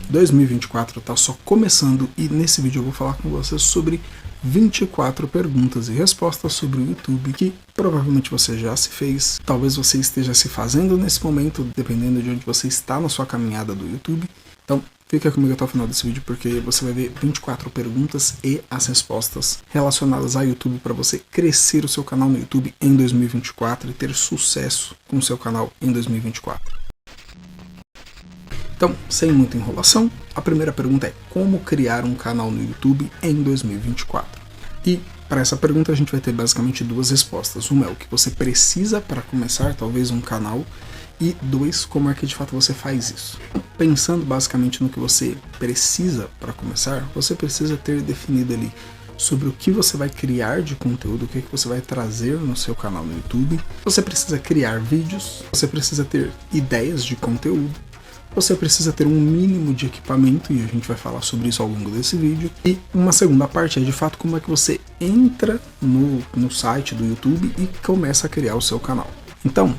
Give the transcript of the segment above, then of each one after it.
2024 está só começando e nesse vídeo eu vou falar com você sobre 24 perguntas e respostas sobre o YouTube que provavelmente você já se fez, talvez você esteja se fazendo nesse momento, dependendo de onde você está na sua caminhada do YouTube. Então fica comigo até o final desse vídeo porque você vai ver 24 perguntas e as respostas relacionadas ao YouTube para você crescer o seu canal no YouTube em 2024 e ter sucesso com o seu canal em 2024. Então, sem muita enrolação, a primeira pergunta é como criar um canal no YouTube em 2024? E para essa pergunta a gente vai ter basicamente duas respostas. Uma é o que você precisa para começar talvez um canal e dois, como é que de fato você faz isso. Pensando basicamente no que você precisa para começar, você precisa ter definido ali sobre o que você vai criar de conteúdo, o que você vai trazer no seu canal no YouTube. Você precisa criar vídeos, você precisa ter ideias de conteúdo, você precisa ter um mínimo de equipamento, e a gente vai falar sobre isso ao longo desse vídeo. E uma segunda parte é de fato como é que você entra no site do YouTube e começa a criar o seu canal. Então,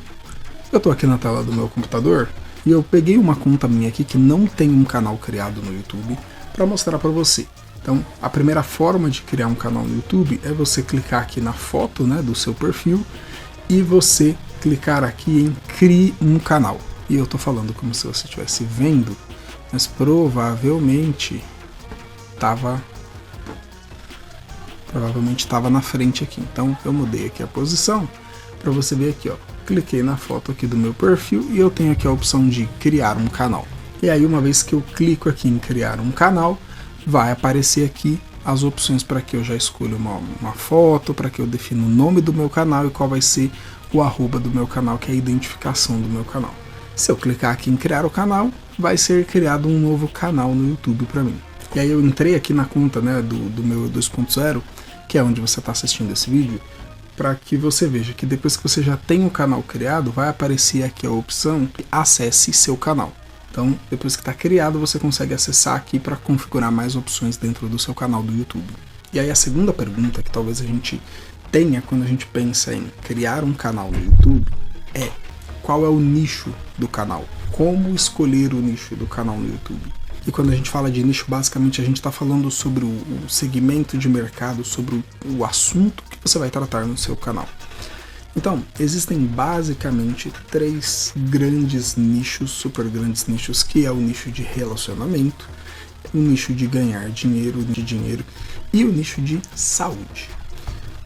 eu estou aqui na tela do meu computador e eu peguei uma conta minha aqui que não tem um canal criado no YouTube para mostrar para você. Então, a primeira forma de criar um canal no YouTube é você clicar aqui na foto, né, do seu perfil e você clicar aqui em Crie um Canal. E eu tô falando como se você estivesse vendo, mas provavelmente estava na frente aqui. Então eu mudei aqui a posição para você ver aqui, ó. Cliquei na foto aqui do meu perfil e eu tenho aqui a opção de criar um canal. E aí uma vez que eu clico aqui em criar um canal, vai aparecer aqui as opções para que eu já escolha uma foto, para que eu defina o nome do meu canal e qual vai ser o arroba do meu canal, que é a identificação do meu canal. Se eu clicar aqui em criar o canal, vai ser criado um novo canal no YouTube para mim. E aí eu entrei aqui na conta, né, do meu 2.0, que é onde você está assistindo esse vídeo, para que você veja que depois que você já tem o canal criado, vai aparecer aqui a opção acesse seu canal. Então, depois que está criado, você consegue acessar aqui para configurar mais opções dentro do seu canal do YouTube. E aí a segunda pergunta que talvez a gente tenha quando a gente pensa em criar um canal no YouTube é: qual é o nicho do canal? Como escolher o nicho do canal no YouTube? E quando a gente fala de nicho, basicamente a gente está falando sobre o segmento de mercado, sobre o assunto que você vai tratar no seu canal. Então, existem basicamente três grandes nichos, super grandes nichos, que é o nicho de relacionamento, o nicho de ganhar dinheiro, e o nicho de saúde.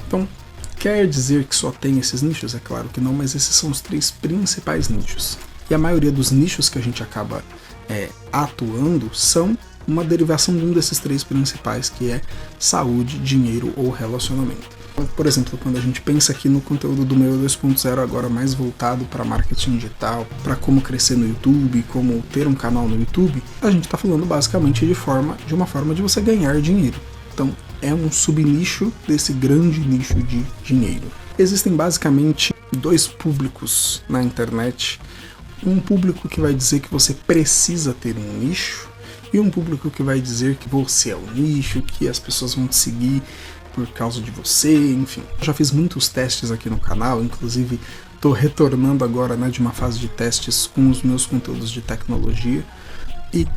Então, quer dizer que só tem esses nichos? É claro que não, mas esses são os três principais nichos. E a maioria dos nichos que a gente acaba atuando são uma derivação de um desses três principais, que é saúde, dinheiro ou relacionamento. Por exemplo, quando a gente pensa aqui no conteúdo do meu 2.0 agora mais voltado para marketing digital, para como crescer no YouTube, como ter um canal no YouTube, a gente está falando basicamente de uma forma de você ganhar dinheiro. Então, é um subnicho desse grande nicho de dinheiro. Existem basicamente dois públicos na internet. Um público que vai dizer que você precisa ter um nicho e um público que vai dizer que você é o nicho, que as pessoas vão te seguir por causa de você, enfim. Eu já fiz muitos testes aqui no canal, inclusive estou retornando agora, né, de uma fase de testes com os meus conteúdos de tecnologia e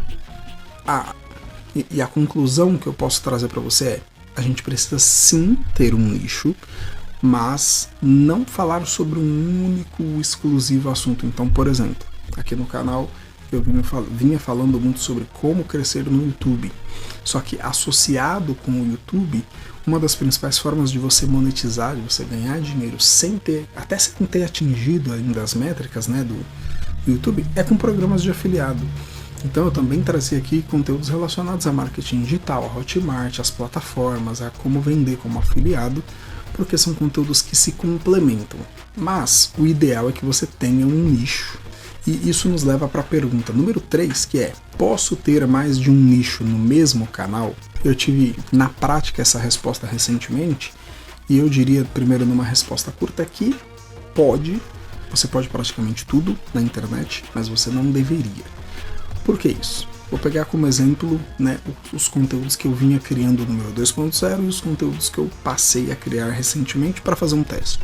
a conclusão que eu posso trazer para você é: a gente precisa sim ter um nicho, mas não falar sobre um único exclusivo assunto. Então, por exemplo, aqui no canal eu vinha falando muito sobre como crescer no YouTube. Só que associado com o YouTube, uma das principais formas de você monetizar, de você ganhar dinheiro sem ter atingido ainda as métricas, né, do YouTube, é com programas de afiliado. Então eu também trazia aqui conteúdos relacionados a marketing digital, a Hotmart, as plataformas, a como vender como afiliado, porque são conteúdos que se complementam. Mas o ideal é que você tenha um nicho. E isso nos leva para a pergunta número 3, que é: posso ter mais de um nicho no mesmo canal? Eu tive na prática essa resposta recentemente, e eu diria primeiro numa resposta curta que pode. Você pode praticamente tudo na internet, mas você não deveria. Por que isso? Vou pegar como exemplo, né, os conteúdos que eu vinha criando no meu 2.0 e os conteúdos que eu passei a criar recentemente para fazer um teste.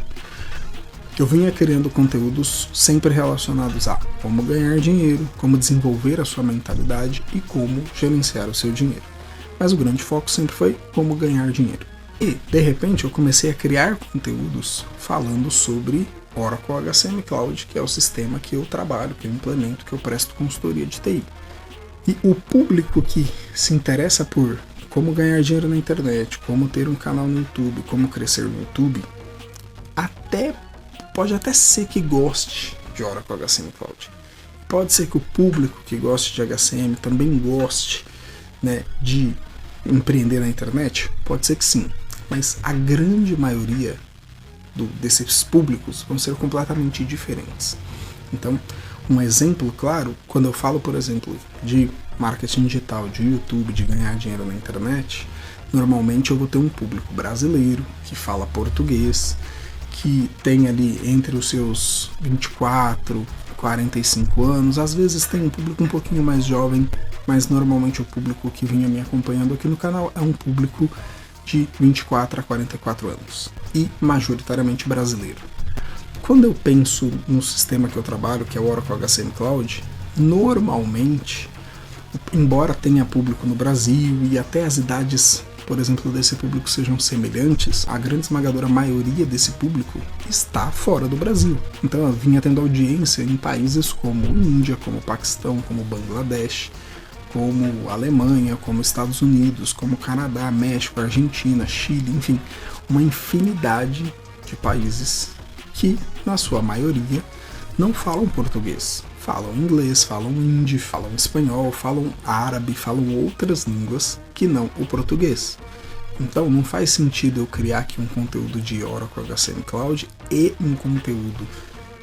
eu vinha criando conteúdos sempre relacionados a como ganhar dinheiro, como desenvolver a sua mentalidade e como gerenciar o seu dinheiro. Mas o grande foco sempre foi como ganhar dinheiro. E, de repente, eu comecei a criar conteúdos falando sobre Oracle HCM Cloud, que é o sistema que eu trabalho, que eu implemento, que eu presto consultoria de TI. E o público que se interessa por como ganhar dinheiro na internet, como ter um canal no YouTube, como crescer no YouTube, pode até ser que goste de Oracle HCM Cloud. Pode ser que o público que goste de HCM também goste, né, de empreender na internet. Pode ser que sim, mas a grande maioria desses públicos vão ser completamente diferentes. Então, um exemplo claro, quando eu falo, por exemplo, de marketing digital, de YouTube, de ganhar dinheiro na internet, normalmente eu vou ter um público brasileiro que fala português, que tem ali entre os seus 24, 45 anos, às vezes tem um público um pouquinho mais jovem, mas normalmente o público que vinha me acompanhando aqui no canal é um público de 24 a 44 anos e majoritariamente brasileiro. Quando eu penso no sistema que eu trabalho, que é o Oracle HCM Cloud, normalmente, embora tenha público no Brasil e até as idades, por exemplo, desse público sejam semelhantes, a grande esmagadora maioria desse público está fora do Brasil. Então eu vinha tendo audiência em países como Índia, como Paquistão, como Bangladesh, como Alemanha, como Estados Unidos, como Canadá, México, Argentina, Chile, enfim, uma infinidade de países que, na sua maioria, não falam português. Falam inglês, falam hindi, falam espanhol, falam árabe, falam outras línguas que não o português. Então não faz sentido eu criar aqui um conteúdo de Oracle HCM Cloud e um conteúdo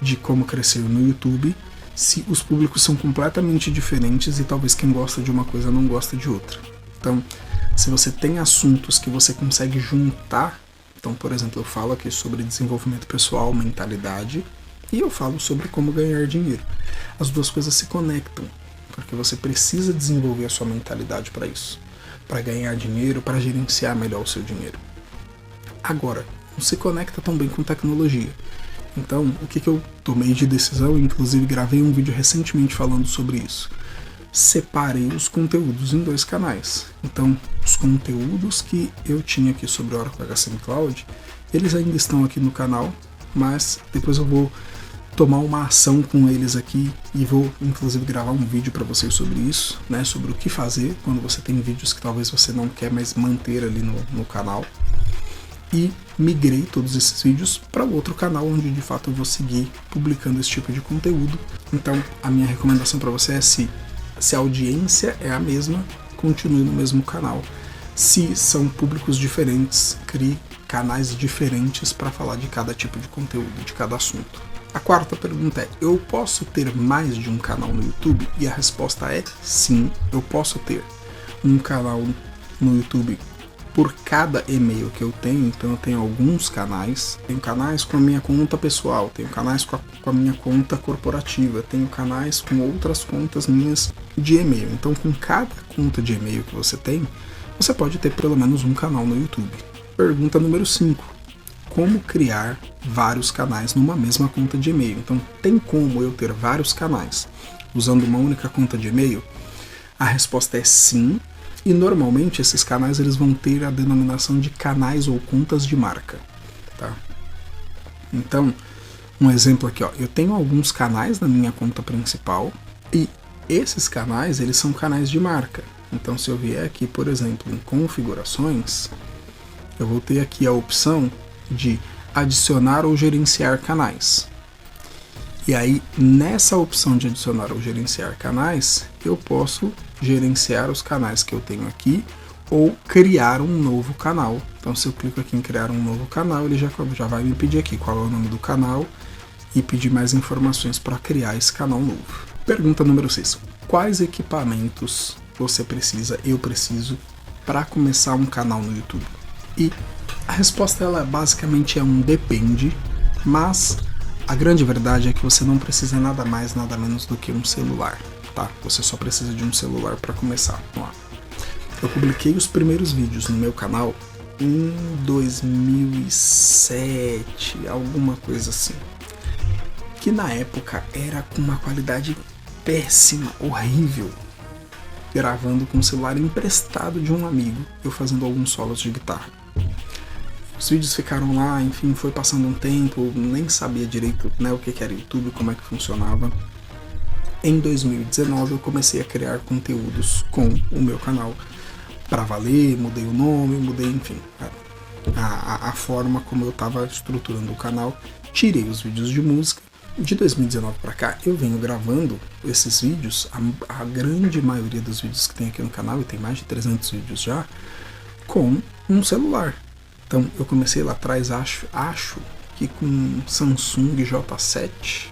de como crescer no YouTube se os públicos são completamente diferentes e talvez quem gosta de uma coisa não gosta de outra. Então, se você tem assuntos que você consegue juntar, então, por exemplo, eu falo aqui sobre desenvolvimento pessoal, mentalidade, e eu falo sobre como ganhar dinheiro. As duas coisas se conectam, porque você precisa desenvolver a sua mentalidade para isso, para ganhar dinheiro, para gerenciar melhor o seu dinheiro. Agora, não se conecta tão bem com tecnologia. Então, o que eu tomei de decisão, inclusive gravei um vídeo recentemente falando sobre isso. Separei os conteúdos em 2 canais. Então, os conteúdos que eu tinha aqui sobre Oracle HCM Cloud, eles ainda estão aqui no canal, mas depois eu vou tomar uma ação com eles aqui e vou inclusive gravar um vídeo para vocês sobre isso, né, sobre o que fazer quando você tem vídeos que talvez você não quer mais manter ali no canal. E migrei todos esses vídeos para outro canal onde de fato eu vou seguir publicando esse tipo de conteúdo. Então a minha recomendação para você é se a audiência é a mesma, continue no mesmo canal. Se são públicos diferentes, crie canais diferentes para falar de cada tipo de conteúdo, de cada assunto. A quarta pergunta é: eu posso ter mais de um canal no YouTube? E a resposta é sim, eu posso ter um canal no YouTube por cada e-mail que eu tenho. Então eu tenho alguns canais, tenho canais com a minha conta pessoal, tenho canais com a minha conta corporativa, tenho canais com outras contas minhas de e-mail. Então com cada conta de e-mail que você tem, você pode ter pelo menos um canal no YouTube. Pergunta número 5. Como criar vários canais numa mesma conta de e-mail? Então tem como eu ter vários canais usando uma única conta de e-mail? A resposta é sim. E normalmente esses canais eles vão ter a denominação de canais ou contas de marca, tá? Então, um exemplo aqui, ó, eu tenho alguns canais na minha conta principal e esses canais eles são canais de marca. Então, se eu vier aqui, por exemplo, em configurações, eu vou ter aqui a opção de adicionar ou gerenciar canais. E aí, nessa opção de adicionar ou gerenciar canais, eu posso gerenciar os canais que eu tenho aqui ou criar um novo canal. Então, se eu clico aqui em criar um novo canal, ele já vai me pedir aqui qual é o nome do canal e pedir mais informações para criar esse canal novo. Pergunta número 6. Quais equipamentos eu preciso para começar um canal no YouTube? E a resposta ela basicamente é um depende, mas a grande verdade é que você não precisa nada mais, nada menos do que um celular, tá? Você só precisa de um celular para começar. Vamos lá. Eu publiquei os primeiros vídeos no meu canal em 2007, alguma coisa assim. que na época era com uma qualidade péssima, horrível, gravando com o celular emprestado de um amigo, eu fazendo alguns solos de guitarra. Os vídeos ficaram lá, enfim, foi passando um tempo, nem sabia direito, né, o que era YouTube, como é que funcionava. Em 2019 eu comecei a criar conteúdos com o meu canal para valer, mudei o nome, mudei, enfim, a forma como eu estava estruturando o canal, tirei os vídeos de música. De 2019 para cá eu venho gravando esses vídeos, a grande maioria dos vídeos que tem aqui no canal, e tem mais de 300 vídeos já, com um celular. Então eu comecei lá atrás, acho que com Samsung J7,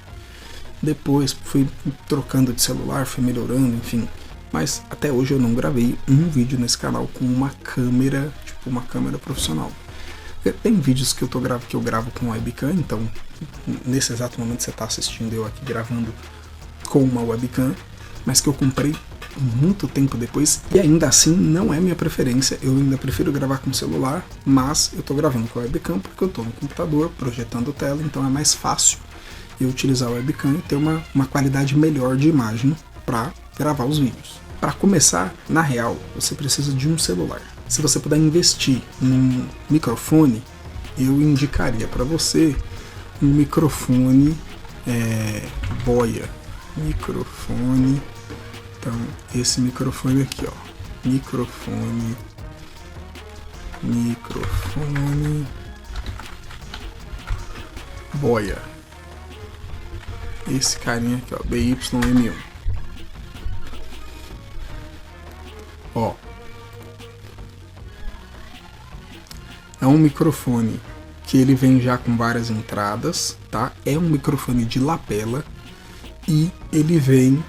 depois fui trocando de celular, fui melhorando, enfim. Mas até hoje eu não gravei um vídeo nesse canal com uma câmera, tipo uma câmera profissional. Tem vídeos que eu gravo com webcam, então nesse exato momento você está assistindo eu aqui gravando com uma webcam, mas que eu comprei muito tempo depois, e ainda assim não é minha preferência. Eu ainda prefiro gravar com celular, mas eu estou gravando com a webcam porque eu estou no computador projetando tela, então é mais fácil eu utilizar a webcam e ter uma qualidade melhor de imagem para gravar os vídeos. Para começar, na real, você precisa de um celular. Se você puder investir num microfone, eu indicaria para você um microfone Boya. Microfone. Então, esse microfone aqui, ó. Microfone Boya. Esse carinha aqui, ó, BYM1. Ó. É um microfone que ele vem já com várias entradas, tá? É um microfone de lapela e ele vem,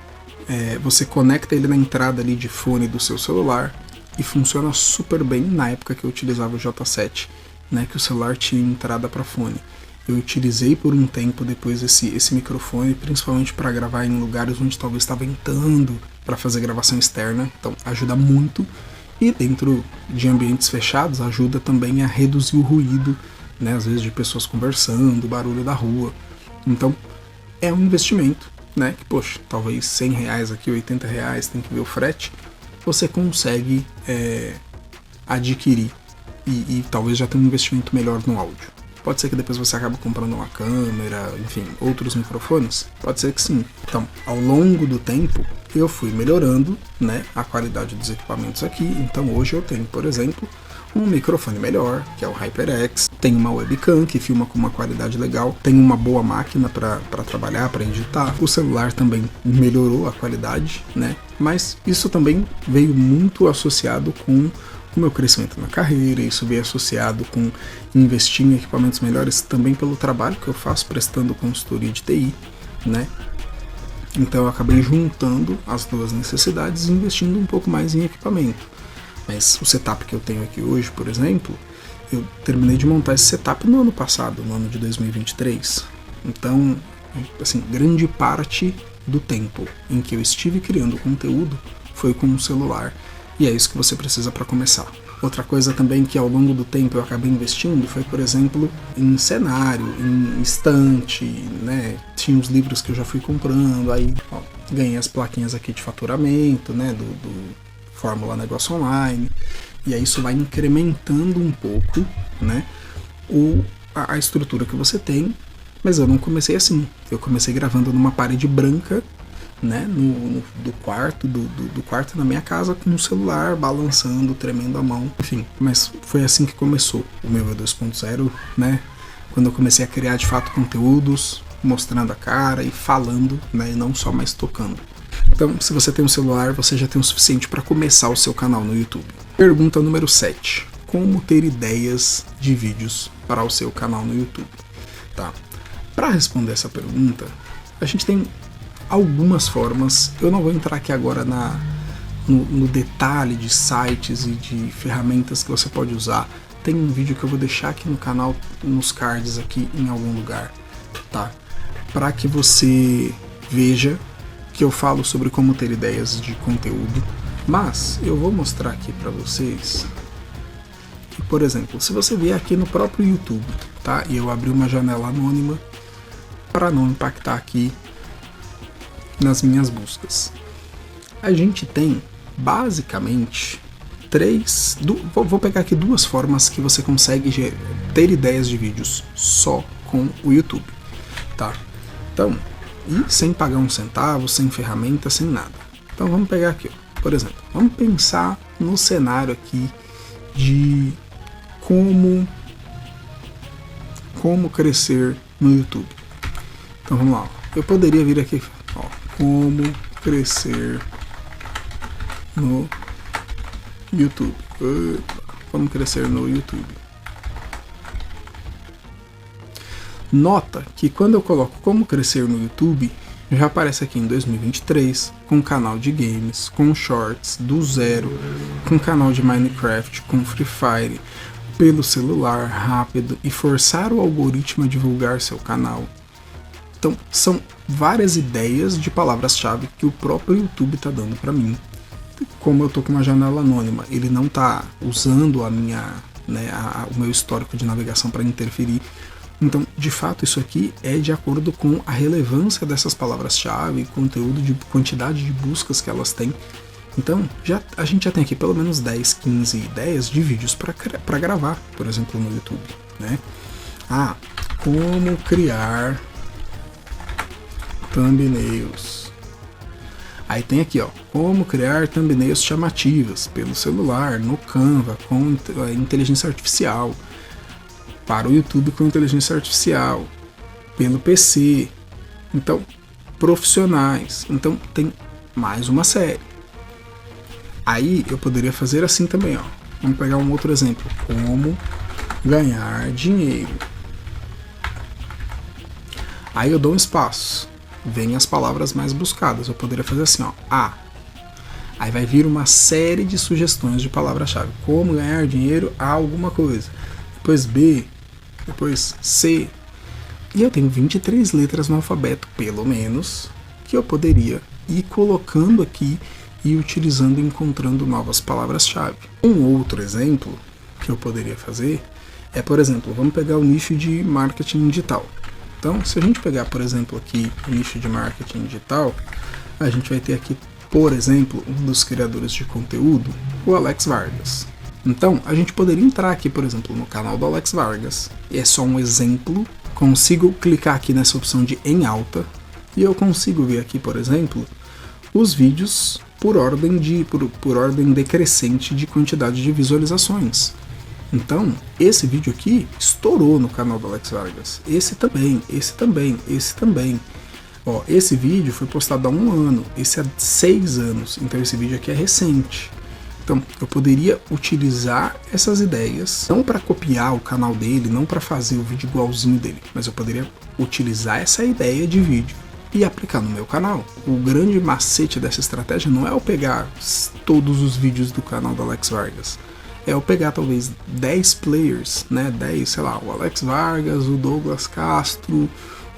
você conecta ele na entrada ali de fone do seu celular e funciona super bem. Na época que eu utilizava o J7, né, que o celular tinha entrada para fone. Eu utilizei por um tempo depois esse microfone, principalmente para gravar em lugares onde talvez está ventando, para fazer gravação externa, então ajuda muito. E dentro de ambientes fechados ajuda também a reduzir o ruído, né, às vezes de pessoas conversando, barulho da rua. Então é um investimento, né, que poxa, talvez R$100 aqui, R$80, tem que ver o frete, você consegue adquirir e talvez já tenha um investimento melhor no áudio. Pode ser que depois você acabe comprando uma câmera, enfim, outros microfones, pode ser que sim. Então, ao longo do tempo, eu fui melhorando, né, a qualidade dos equipamentos aqui. Então hoje eu tenho, por exemplo, um microfone melhor, que é o HyperX, tenho uma webcam que filma com uma qualidade legal, tenho uma boa máquina para trabalhar, para editar, o celular também melhorou a qualidade, né, mas isso também veio muito associado com o meu crescimento na carreira, isso veio associado com investir em equipamentos melhores também pelo trabalho que eu faço prestando consultoria de TI, né. Então eu acabei juntando as duas necessidades e investindo um pouco mais em equipamento. Mas o setup que eu tenho aqui hoje, por exemplo, eu terminei de montar esse setup no ano passado, no ano de 2023. Então, assim, grande parte do tempo em que eu estive criando conteúdo foi com o celular. E é isso que você precisa para começar. Outra coisa também que ao longo do tempo eu acabei investindo foi, por exemplo, em cenário, em estante, né? Tinha uns livros que eu já fui comprando, aí ó, ganhei as plaquinhas aqui de faturamento, né? Do Fórmula Negócio Online, e aí isso vai incrementando um pouco, né? A estrutura que você tem, mas eu não comecei assim. Eu comecei gravando numa parede branca, né, do quarto da minha casa, com o celular balançando, tremendo a mão, enfim. Mas foi assim que começou o meu 2.0, né, quando eu comecei a criar de fato conteúdos, mostrando a cara e falando, né, e não só mais tocando. Então, se você tem um celular, você já tem o suficiente para começar o seu canal no YouTube. Pergunta número 7. Como ter ideias de vídeos para o seu canal no YouTube? Tá. Para responder essa pergunta, a gente tem algumas formas. Eu não vou entrar aqui agora no detalhe de sites e de ferramentas que você pode usar. Tem um vídeo que eu vou deixar aqui no canal, nos cards aqui em algum lugar, tá? Para que você veja que eu falo sobre como ter ideias de conteúdo, mas eu vou mostrar aqui para vocês que, por exemplo, se você vier aqui no próprio YouTube, tá? E eu abrir uma janela anônima, para não impactar aqui nas minhas buscas. A gente tem basicamente vou pegar aqui duas formas que você consegue ter ideias de vídeos só com o YouTube, tá? Então, e sem pagar um centavo, sem ferramenta, sem nada. Então vamos pegar aqui, ó. Por exemplo, vamos pensar no cenário aqui de como crescer no YouTube. Então vamos lá, ó. Eu poderia vir aqui, ó, como crescer no YouTube. Como crescer no YouTube. Nota que quando eu coloco como crescer no YouTube, já aparece aqui em 2023, com canal de games, com shorts do zero, com canal de Minecraft, com Free Fire, pelo celular, rápido, e forçar o algoritmo a divulgar seu canal. Então, são várias ideias de palavras-chave que o próprio YouTube está dando para mim. Como eu estou com uma janela anônima, ele não está usando o meu histórico de navegação para interferir. Então, de fato, isso aqui é de acordo com a relevância dessas palavras-chave, conteúdo, de quantidade de buscas que elas têm. Então, a gente já tem aqui pelo menos 10, 15 ideias de vídeos para gravar, por exemplo, no YouTube, né? Como criar thumbnails. Aí tem aqui, ó, como criar thumbnails chamativas pelo celular, no Canva, com inteligência artificial, para o YouTube com inteligência artificial, pelo PC. Então, profissionais. Então, tem mais uma série. Aí eu poderia fazer assim também, ó. Vamos pegar um outro exemplo. Como ganhar dinheiro. Aí eu dou um espaço. Vem as palavras mais buscadas. Eu poderia fazer assim, ó. A. Aí vai vir uma série de sugestões de palavra-chave. Como ganhar dinheiro a alguma coisa. Depois B. Depois C. E eu tenho 23 letras no alfabeto, pelo menos, que eu poderia ir colocando aqui e utilizando e encontrando novas palavras-chave. Um outro exemplo que eu poderia fazer é, por exemplo, vamos pegar o nicho de marketing digital. Então, se a gente pegar, por exemplo, aqui o nicho de marketing digital, a gente vai ter aqui, por exemplo, um dos criadores de conteúdo, o Alex Vargas. Então, a gente poderia entrar aqui, por exemplo, no canal do Alex Vargas, e é só um exemplo, consigo clicar aqui nessa opção de em alta, e eu consigo ver aqui, por exemplo, os vídeos por ordem decrescente de quantidade de visualizações. Então, esse vídeo aqui estourou no canal do Alex Vargas. Esse também, esse também, esse também. Ó, esse vídeo foi postado há 1 ano, esse há 6 anos, então esse vídeo aqui é recente. Então, eu poderia utilizar essas ideias, não para copiar o canal dele, não para fazer o vídeo igualzinho dele, mas eu poderia utilizar essa ideia de vídeo e aplicar no meu canal. O grande macete dessa estratégia não é eu pegar todos os vídeos do canal do Alex Vargas, é eu pegar talvez 10 players, né, 10, sei lá, o Alex Vargas, o Douglas Castro,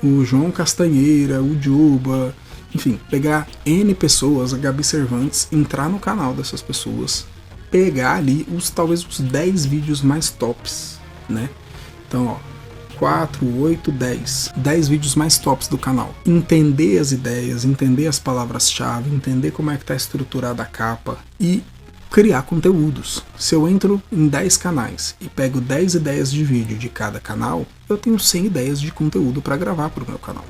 o João Castanheira, o Juba, enfim, pegar N pessoas, a Gabi Cervantes, entrar no canal dessas pessoas, pegar ali talvez os 10 vídeos mais tops, né? Então, ó, 4, 8, 10 vídeos mais tops do canal. Entender as ideias, entender as palavras-chave, entender como é que está estruturada a capa e criar conteúdos. Se eu entro em 10 canais e pego 10 ideias de vídeo de cada canal, eu tenho 100 ideias de conteúdo para gravar para o meu canal.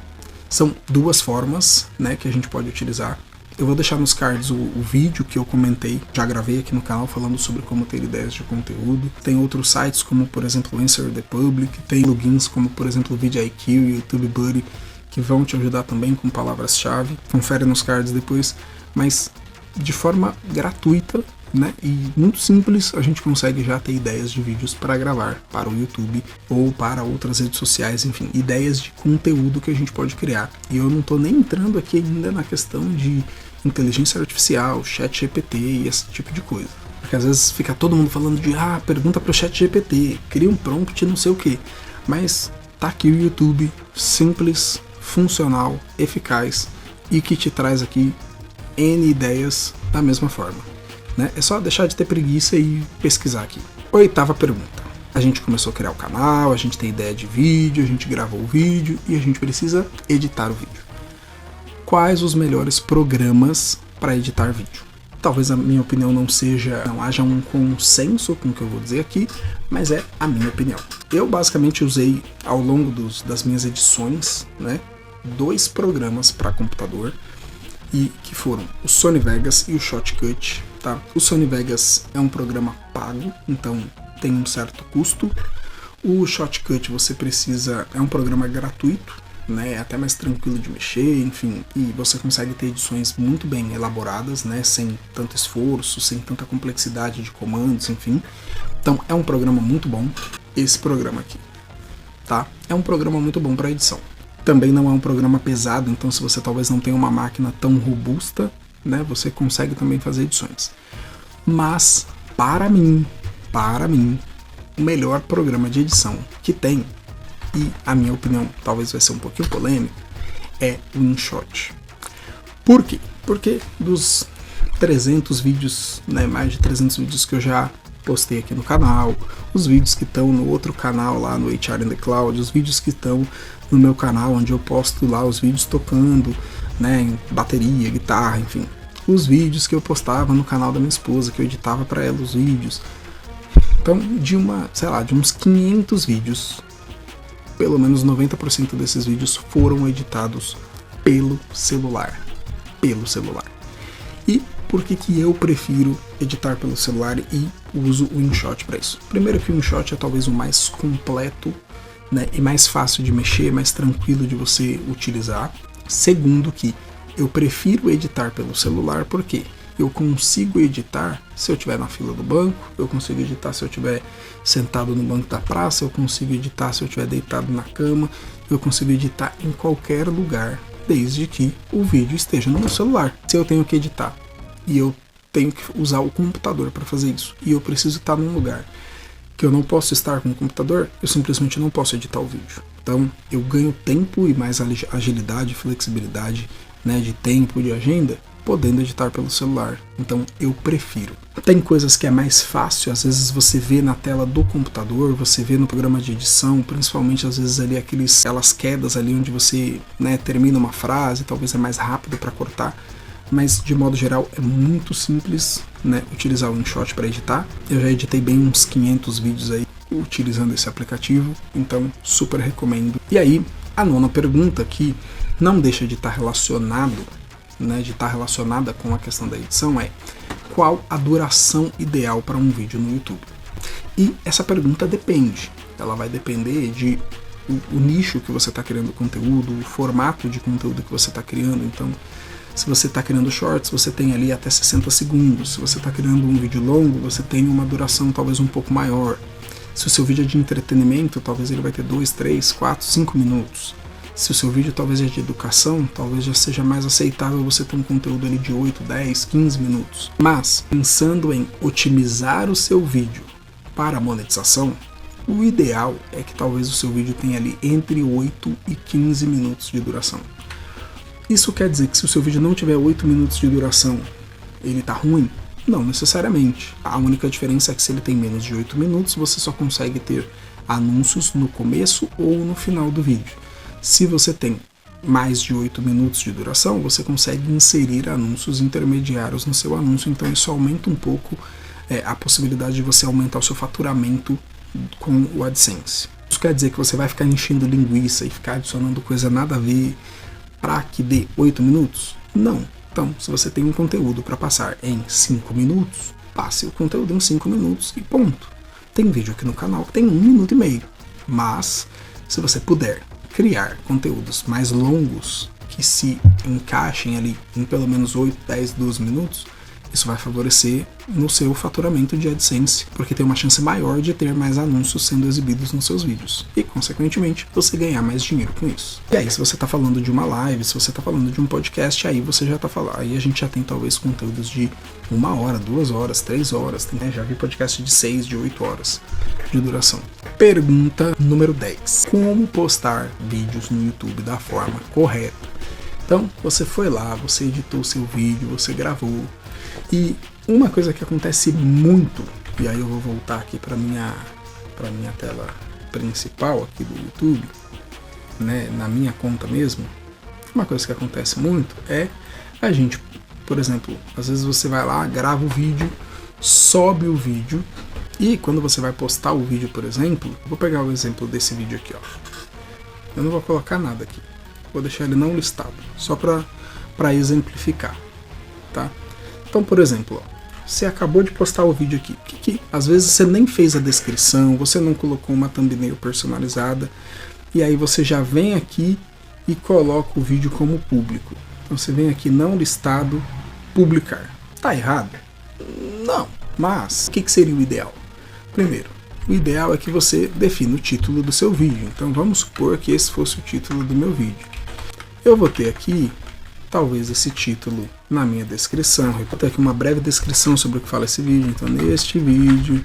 São 2 formas, né, que a gente pode utilizar. Eu vou deixar nos cards o vídeo que eu comentei, já gravei aqui no canal falando sobre como ter ideias de conteúdo. Tem outros sites como, por exemplo, Answer the Public, tem plugins como, por exemplo, VidIQ e YouTube Buddy, que vão te ajudar também com palavras-chave. Confere nos cards depois, mas de forma gratuita, né, e muito simples, a gente consegue já ter ideias de vídeos para gravar para o YouTube ou para outras redes sociais, enfim, ideias de conteúdo que a gente pode criar. E eu não estou nem entrando aqui ainda na questão de inteligência artificial, chat GPT e esse tipo de coisa. Porque às vezes fica todo mundo falando de pergunta para o chat GPT, cria um prompt, não sei o que. Mas tá aqui o YouTube, simples, funcional, eficaz e que te traz aqui N ideias da mesma forma. Né? É só deixar de ter preguiça e pesquisar aqui. 8ª pergunta. A gente começou a criar o canal, a gente tem ideia de vídeo, a gente gravou o vídeo e a gente precisa editar o vídeo. Quais os melhores programas para editar vídeo? Talvez a minha opinião não haja um consenso com o que eu vou dizer aqui, mas é a minha opinião. Eu basicamente usei ao longo das minhas edições, né, 2 programas para computador, e que foram o Sony Vegas e o Shotcut, tá? O Sony Vegas é um programa pago, então tem um certo custo. O Shotcut é um programa gratuito, né? É até mais tranquilo de mexer, enfim, e você consegue ter edições muito bem elaboradas, né? Sem tanto esforço, sem tanta complexidade de comandos, enfim. Então é um programa muito bom, esse programa aqui, tá? É um programa muito bom para edição. Também não é um programa pesado, então se você talvez não tenha uma máquina tão robusta, né, você consegue também fazer edições. Mas, para mim, o melhor programa de edição que tem, e a minha opinião talvez vai ser um pouquinho polêmica, é o InShot. Por quê? Porque dos 300 vídeos, né, mais de 300 vídeos que eu já postei aqui no canal, os vídeos que estão no outro canal lá no HR in the Cloud, os vídeos que estão no meu canal onde eu posto lá os vídeos tocando, né, em bateria, guitarra, enfim, os vídeos que eu postava no canal da minha esposa, que eu editava para ela os vídeos. Então, de uns 500 vídeos, pelo menos 90% desses vídeos foram editados pelo celular. E por que eu prefiro editar pelo celular e uso o InShot para isso? Primeiro que o InShot é talvez o mais completo, né, e mais fácil de mexer, mais tranquilo de você utilizar. Segundo que eu prefiro editar pelo celular porque eu consigo editar se eu estiver na fila do banco, eu consigo editar se eu estiver sentado no banco da praça, eu consigo editar se eu estiver deitado na cama, eu consigo editar em qualquer lugar, desde que o vídeo esteja no meu celular. Se eu tenho que editar e eu tenho que usar o computador para fazer isso, e eu preciso estar num lugar que eu não posso estar com o computador, eu simplesmente não posso editar o vídeo. Então eu ganho tempo e mais agilidade, flexibilidade, né, de tempo, de agenda, podendo editar pelo celular. Então eu prefiro. Tem coisas que é mais fácil, às vezes você vê na tela do computador, você vê no programa de edição, principalmente às vezes ali aquelas quedas ali onde você, né, termina uma frase, talvez é mais rápido para cortar. Mas de modo geral é muito simples, né, utilizar o InShot para editar. Eu já editei bem uns 500 vídeos aí utilizando esse aplicativo, então super recomendo. E aí, a 9ª pergunta, que não deixa de estar relacionada com a questão da edição, é: qual a duração ideal para um vídeo no YouTube? E essa pergunta depende, ela vai depender de o nicho que você está criando conteúdo, o formato de conteúdo que você está criando. Então, se você está criando shorts, você tem ali até 60 segundos. Se você está criando um vídeo longo, você tem uma duração talvez um pouco maior. Se o seu vídeo é de entretenimento, talvez ele vai ter 2, 3, 4, 5 minutos. Se o seu vídeo talvez é de educação, talvez já seja mais aceitável você ter um conteúdo ali de 8, 10, 15 minutos. Mas, pensando em otimizar o seu vídeo para a monetização, o ideal é que talvez o seu vídeo tenha ali entre 8 e 15 minutos de duração. Isso quer dizer que se o seu vídeo não tiver 8 minutos de duração, ele tá ruim? Não necessariamente. A única diferença é que se ele tem menos de 8 minutos, você só consegue ter anúncios no começo ou no final do vídeo. Se você tem mais de 8 minutos de duração, você consegue inserir anúncios intermediários no seu anúncio, então isso aumenta um pouco a possibilidade de você aumentar o seu faturamento com o AdSense. Isso quer dizer que você vai ficar enchendo linguiça e ficar adicionando coisa nada a ver para que dê 8 minutos? Não. Então, se você tem um conteúdo para passar em 5 minutos, passe o conteúdo em 5 minutos e ponto. Tem vídeo aqui no canal que tem 1 minuto e meio, mas se você puder criar conteúdos mais longos que se encaixem ali em pelo menos 8, 10, 12 minutos, isso vai favorecer no seu faturamento de AdSense, porque tem uma chance maior de ter mais anúncios sendo exibidos nos seus vídeos e, consequentemente, você ganhar mais dinheiro com isso. E aí, se você está falando de uma live, se você está falando de um podcast, aí você já está falando, aí a gente já tem talvez conteúdos de 1 hora, 2 horas, 3 horas, né? Já vi podcast de 6, de 8 horas de duração. Pergunta número 10. Como postar vídeos no YouTube da forma correta? Então, você foi lá, você editou o seu vídeo, você gravou. E uma coisa que acontece muito, e aí eu vou voltar aqui para para minha tela principal aqui do YouTube, né, na minha conta mesmo, uma coisa que acontece muito é a gente, por exemplo, às vezes você vai lá, grava o vídeo, sobe o vídeo e quando você vai postar o vídeo, por exemplo, vou pegar o exemplo desse vídeo aqui, ó. Eu não vou colocar nada aqui, vou deixar ele não listado, só para exemplificar, tá? Então, por exemplo, ó, você acabou de postar o vídeo aqui, que às vezes você nem fez a descrição, você não colocou uma thumbnail personalizada, e aí você já vem aqui e coloca o vídeo como público. Então você vem aqui, não listado, publicar. Tá errado? Não, mas o que seria o ideal? Primeiro, o ideal é que você defina o título do seu vídeo. Então vamos supor que esse fosse o título do meu vídeo. Eu vou ter aqui talvez esse título na minha descrição. Eu vou ter aqui uma breve descrição sobre o que fala esse vídeo. Então, neste vídeo,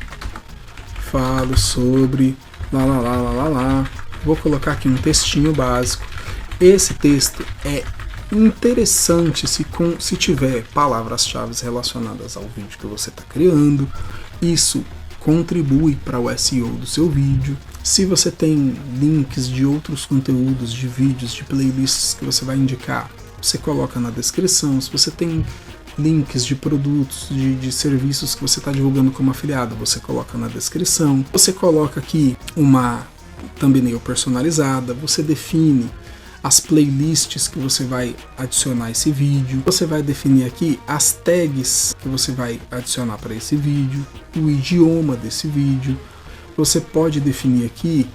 falo sobre lá. Vou colocar aqui um textinho básico. Esse texto é interessante se tiver palavras-chave relacionadas ao vídeo que você está criando. Isso contribui para o SEO do seu vídeo. Se você tem links de outros conteúdos, de vídeos, de playlists que você vai indicar, você coloca na descrição. Se você tem links de produtos, de serviços que você está divulgando como afiliado, você coloca na descrição. Você coloca aqui uma thumbnail personalizada, você define as playlists que você vai adicionar esse vídeo, você vai definir aqui as tags que você vai adicionar para esse vídeo, o idioma desse vídeo, você pode definir aqui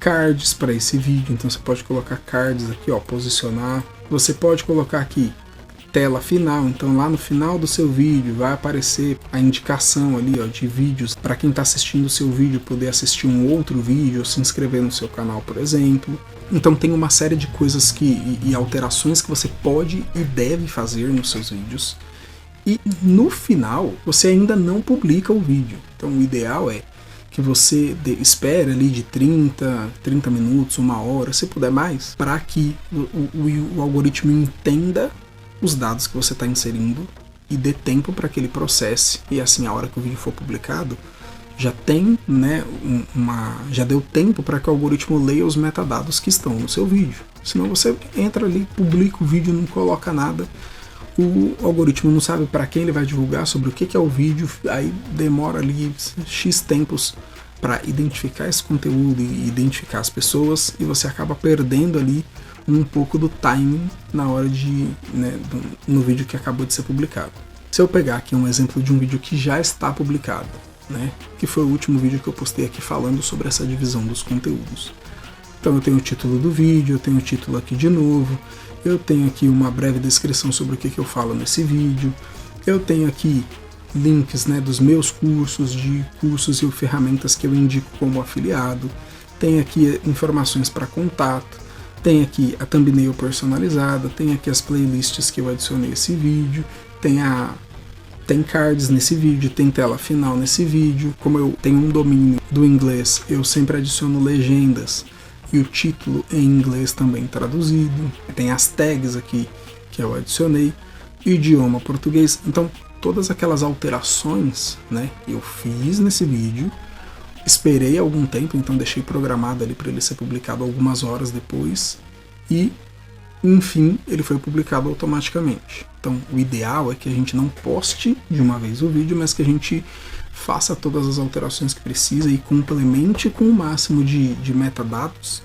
cards para esse vídeo, então você pode colocar cards aqui, ó, posicionar. Você pode colocar aqui tela final, então lá no final do seu vídeo vai aparecer a indicação ali, ó, de vídeos para quem está assistindo o seu vídeo poder assistir um outro vídeo ou se inscrever no seu canal, por exemplo. Então tem uma série de coisas e alterações que você pode e deve fazer nos seus vídeos. E no final você ainda não publica o vídeo. Então o ideal é que você espere ali de 30 minutos, 1 hora, se puder mais, para que o algoritmo entenda os dados que você está inserindo e dê tempo para que ele processe, e assim a hora que o vídeo for publicado já tem, né, já deu tempo para que o algoritmo leia os metadados que estão no seu vídeo. Senão você entra ali, publica o vídeo, não coloca nada, o algoritmo não sabe para quem ele vai divulgar, sobre o que é o vídeo, aí demora ali X tempos para identificar esse conteúdo e identificar as pessoas, e você acaba perdendo ali um pouco do timing na hora de, né, no vídeo que acabou de ser publicado. Se eu pegar aqui um exemplo de um vídeo que já está publicado, né, que foi o último vídeo que eu postei aqui falando sobre essa divisão dos conteúdos. Então eu tenho o título do vídeo, eu tenho o título aqui de novo, eu tenho aqui uma breve descrição sobre o que eu falo nesse vídeo, eu tenho aqui links, né, dos meus cursos, de cursos e ferramentas que eu indico como afiliado, tem aqui informações para contato, tem aqui a thumbnail personalizada, tem aqui as playlists que eu adicionei esse vídeo, tem cards nesse vídeo, tem tela final nesse vídeo. Como eu tenho um domínio do inglês, eu sempre adiciono legendas e o título em inglês também traduzido. Tem as tags aqui que eu adicionei, idioma português. Então todas aquelas alterações, né, eu fiz nesse vídeo, esperei algum tempo, então deixei programado ali para ele ser publicado algumas horas depois e, enfim, ele foi publicado automaticamente. Então o ideal é que a gente não poste de uma vez o vídeo, mas que a gente faça todas as alterações que precisa e complemente com o máximo de metadados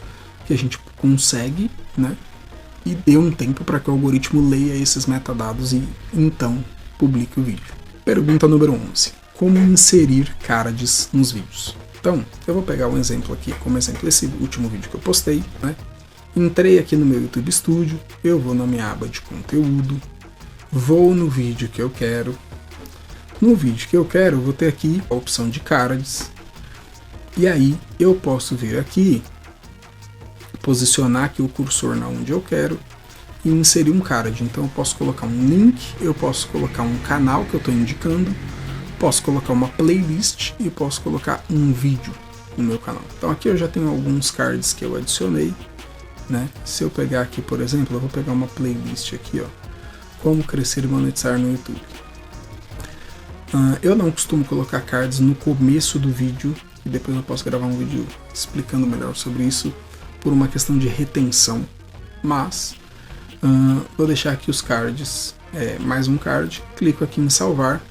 que a gente consegue, né, e dê um tempo para que o algoritmo leia esses metadados e então publique o vídeo. Pergunta número 11. Como inserir cards nos vídeos? Então, eu vou pegar um exemplo aqui, como exemplo esse último vídeo que eu postei, né? Entrei aqui no meu YouTube Studio, eu vou na minha aba de conteúdo, vou no vídeo que eu quero. No vídeo que eu quero, eu vou ter aqui a opção de cards, e aí eu posso vir aqui, posicionar aqui o cursor na onde eu quero e inserir um card. Então eu posso colocar um link, eu posso colocar um canal que eu estou indicando, posso colocar uma playlist e posso colocar um vídeo no meu canal. Então aqui eu já tenho alguns cards que eu adicionei, né? Se eu pegar aqui, por exemplo, eu vou pegar uma playlist aqui, ó, como crescer e monetizar no YouTube. Eu não costumo colocar cards no começo do vídeo, e depois eu posso gravar um vídeo explicando melhor sobre isso por uma questão de retenção, mas vou deixar aqui os cards, mais um card, clico aqui em salvar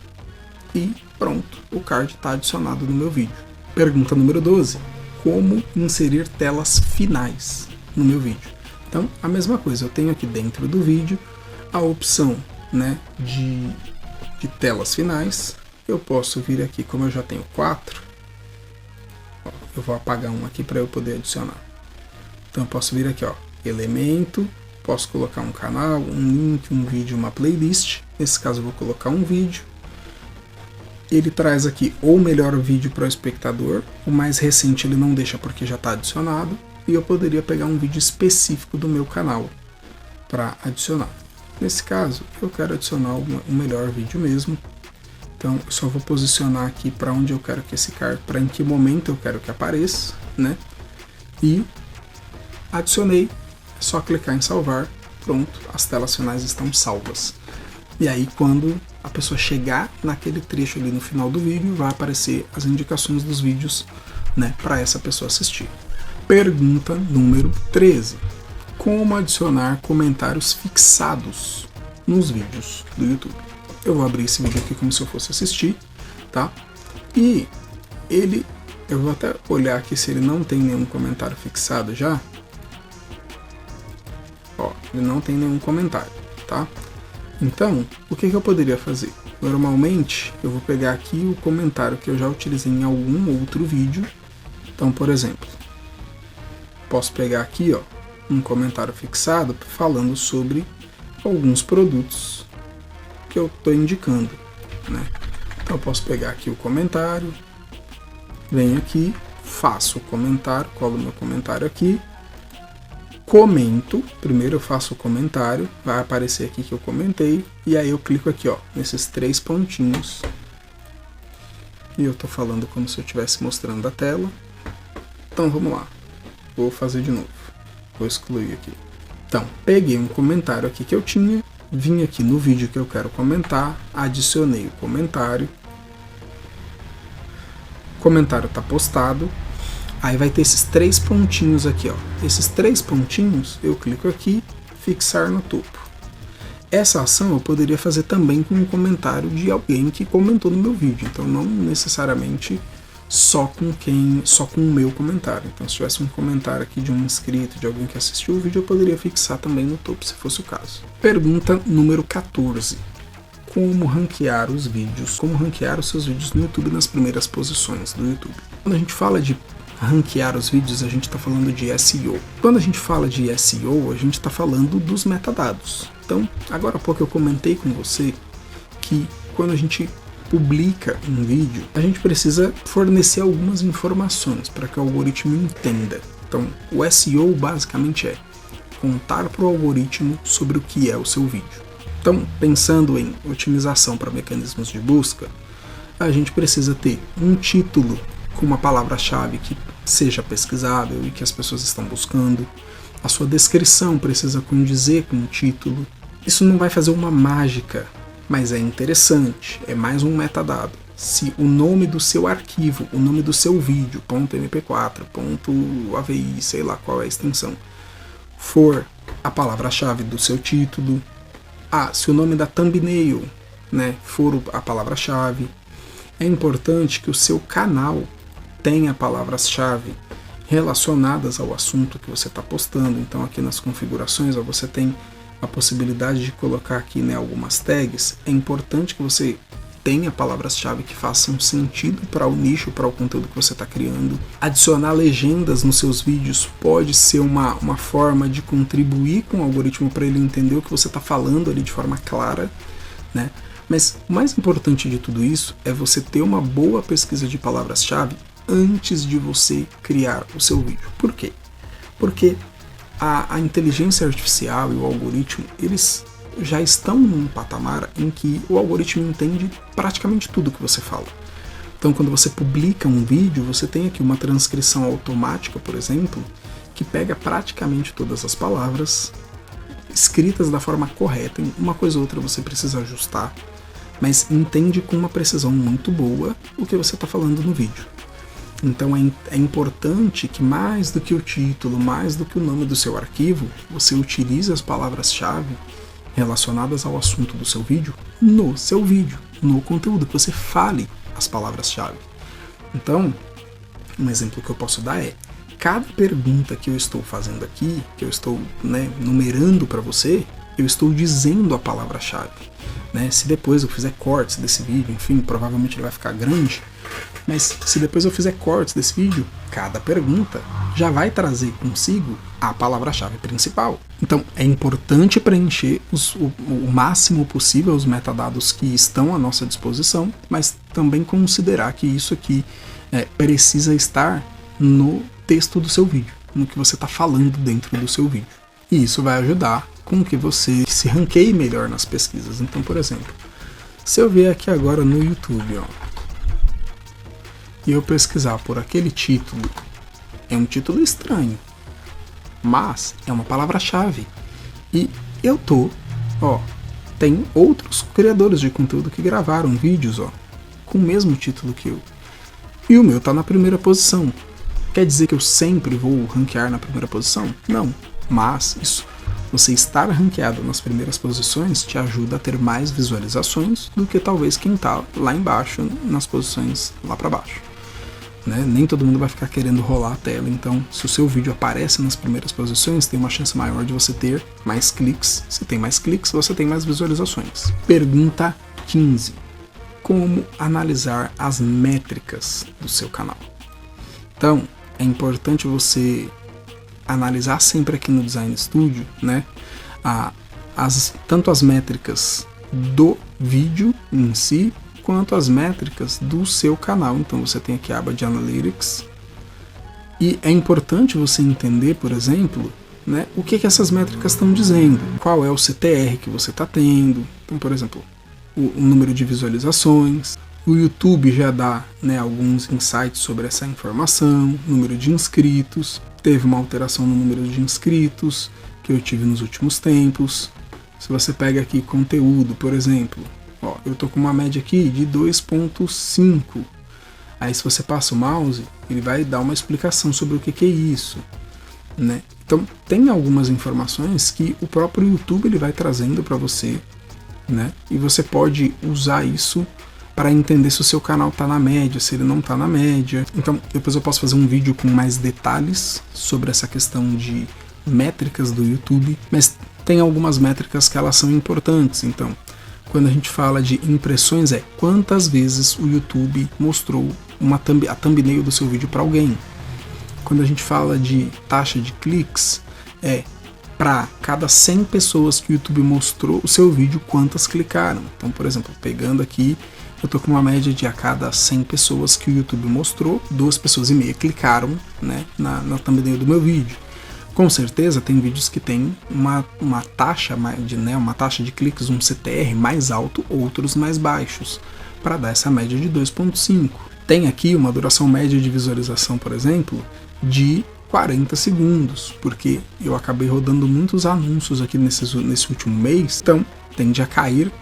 e pronto, o card está adicionado no meu vídeo. Pergunta número 12, como inserir telas finais no meu vídeo? Então, a mesma coisa, eu tenho aqui dentro do vídeo a opção, né, de telas finais. Eu posso vir aqui, como eu já tenho 4, eu vou apagar um aqui para eu poder adicionar. Então eu posso vir aqui, ó, elemento, posso colocar um canal, um link, um vídeo, uma playlist. Nesse caso eu vou colocar um vídeo. Ele traz aqui o melhor vídeo para o espectador, o mais recente ele não deixa porque já está adicionado, e eu poderia pegar um vídeo específico do meu canal para adicionar. Nesse caso, eu quero adicionar um melhor vídeo mesmo, então eu só vou posicionar aqui para onde eu quero que esse card, para em que momento eu quero que apareça, né? E adicionei, é só clicar em salvar, pronto, as telas finais estão salvas. E aí quando a pessoa chegar naquele trecho ali no final do vídeo, vai aparecer as indicações dos vídeos, né, para essa pessoa assistir. Pergunta número 13. Como adicionar comentários fixados nos vídeos do YouTube? Eu vou abrir esse vídeo aqui como se eu fosse assistir, tá? E eu vou até olhar aqui se ele não tem nenhum comentário fixado já. Ó, ele não tem nenhum comentário, tá? Então, o que eu poderia fazer? Normalmente, eu vou pegar aqui o comentário que eu já utilizei em algum outro vídeo. Então, por exemplo, posso pegar aqui, ó, um comentário fixado falando sobre alguns produtos que eu estou indicando, né? Então, eu posso pegar aqui o comentário, venho aqui, faço o comentário, colo meu comentário aqui, comento, primeiro eu faço o comentário, vai aparecer aqui que eu comentei, e aí eu clico aqui, ó, nesses 3 pontinhos, e eu tô falando como se eu estivesse mostrando a tela. Então vamos lá, vou fazer de novo, vou excluir aqui. Então, peguei um comentário aqui que eu tinha, vim aqui no vídeo que eu quero comentar, adicionei o comentário tá postado. Aí vai ter esses 3 pontinhos aqui, ó. Esses 3 pontinhos, eu clico aqui, fixar no topo. Essa ação eu poderia fazer também com um comentário de alguém que comentou no meu vídeo. Então não necessariamente só com o meu comentário. Então se tivesse um comentário aqui de um inscrito, de alguém que assistiu o vídeo, eu poderia fixar também no topo, se fosse o caso. Pergunta número 14. Como ranquear os vídeos? Como ranquear os seus vídeos no YouTube nas primeiras posições do YouTube? Quando a gente fala de ranquear os vídeos, a gente está falando de SEO. Quando a gente fala de SEO, a gente está falando dos metadados. Então, agora há pouco eu comentei com você que quando a gente publica um vídeo, a gente precisa fornecer algumas informações para que o algoritmo entenda. Então, o SEO basicamente é contar para o algoritmo sobre o que é o seu vídeo. Então, pensando em otimização para mecanismos de busca, a gente precisa ter um título com uma palavra-chave que seja pesquisável e que as pessoas estão buscando. A sua descrição precisa condizer com o título. Isso não vai fazer uma mágica, mas é interessante, é mais um metadado. Se o nome do seu arquivo, o nome do seu vídeo, .mp4, .avi, sei lá qual é a extensão, for a palavra-chave do seu título, se o nome da thumbnail, né, for a palavra-chave, é importante que o seu canal tenha palavras-chave relacionadas ao assunto que você está postando. Então aqui nas configurações você tem a possibilidade de colocar aqui, né, algumas tags. É importante que você tenha palavras-chave que façam sentido para o nicho, para o conteúdo que você está criando. Adicionar legendas nos seus vídeos pode ser uma forma de contribuir com o algoritmo para ele entender o que você está falando ali de forma clara, né? Mas o mais importante de tudo isso é você ter uma boa pesquisa de palavras-chave antes de você criar o seu vídeo. Por quê? Porque a inteligência artificial e o algoritmo, eles já estão num patamar em que o algoritmo entende praticamente tudo que você fala. Então, quando você publica um vídeo, você tem aqui uma transcrição automática, por exemplo, que pega praticamente todas as palavras escritas da forma correta. Uma coisa ou outra você precisa ajustar, mas entende com uma precisão muito boa o que você está falando no vídeo. Então é importante que mais do que o título, mais do que o nome do seu arquivo, você utilize as palavras-chave relacionadas ao assunto do seu vídeo no seu vídeo, no conteúdo, que você fale as palavras-chave. Então, um exemplo que eu posso dar é: cada pergunta que eu estou fazendo aqui, que eu estou numerando para você, eu estou dizendo a palavra-chave. Se depois eu fizer cortes desse vídeo, enfim, provavelmente ele vai ficar grande, mas se depois eu fizer cortes desse vídeo, cada pergunta já vai trazer consigo a palavra-chave principal. Então é importante preencher o máximo possível os metadados que estão à nossa disposição, mas também considerar que isso aqui precisa estar no texto do seu vídeo, no que você está falando dentro do seu vídeo. E isso vai ajudar com que você se ranqueie melhor nas pesquisas. Então, por exemplo, se eu vier aqui agora no YouTube, e eu pesquisar por aquele título, é um título estranho, mas é uma palavra-chave. E eu tem outros criadores de conteúdo que gravaram vídeos, com o mesmo título que eu. E o meu tá na primeira posição. Quer dizer que eu sempre vou ranquear na primeira posição? Não. Mas você estar ranqueado nas primeiras posições te ajuda a ter mais visualizações do que talvez quem está lá embaixo, nas posições lá para baixo. Nem todo mundo vai ficar querendo rolar a tela, então se o seu vídeo aparece nas primeiras posições, tem uma chance maior de você ter mais cliques. Se tem mais cliques, você tem mais visualizações. Pergunta 15. Como analisar as métricas do seu canal? Então, é importante você analisar sempre aqui no Design Studio, tanto as métricas do vídeo em si, quanto as métricas do seu canal. Então você tem aqui a aba de Analytics, e é importante você entender, por exemplo, o que essas métricas estão dizendo, qual é o CTR que você está tendo. Então, por exemplo, o número de visualizações. O YouTube já dá alguns insights sobre essa informação, número de inscritos. Teve uma alteração no número de inscritos que eu tive nos últimos tempos. Se você pega aqui conteúdo, por exemplo, eu tô com uma média aqui de 2.5. Aí se você passa o mouse, ele vai dar uma explicação sobre o que é isso. Então tem algumas informações que o próprio YouTube ele vai trazendo para você, e você pode usar isso para entender se o seu canal está na média, se ele não está na média. Então depois eu posso fazer um vídeo com mais detalhes sobre essa questão de métricas do YouTube, mas tem algumas métricas que elas são importantes. Então, quando a gente fala de impressões, quantas vezes o YouTube mostrou a thumbnail do seu vídeo para alguém. Quando a gente fala de taxa de cliques, para cada 100 pessoas que o YouTube mostrou o seu vídeo, quantas clicaram. Então, por exemplo, pegando aqui, eu estou com uma média de a cada 100 pessoas que o YouTube mostrou, 2,5 pessoas clicaram na thumbnail do meu vídeo. Com certeza tem vídeos que tem uma taxa de cliques, um CTR mais alto, outros mais baixos, para dar essa média de 2.5. Tem aqui uma duração média de visualização, por exemplo, de 40 segundos, porque eu acabei rodando muitos anúncios aqui nesse último mês, então tende a cair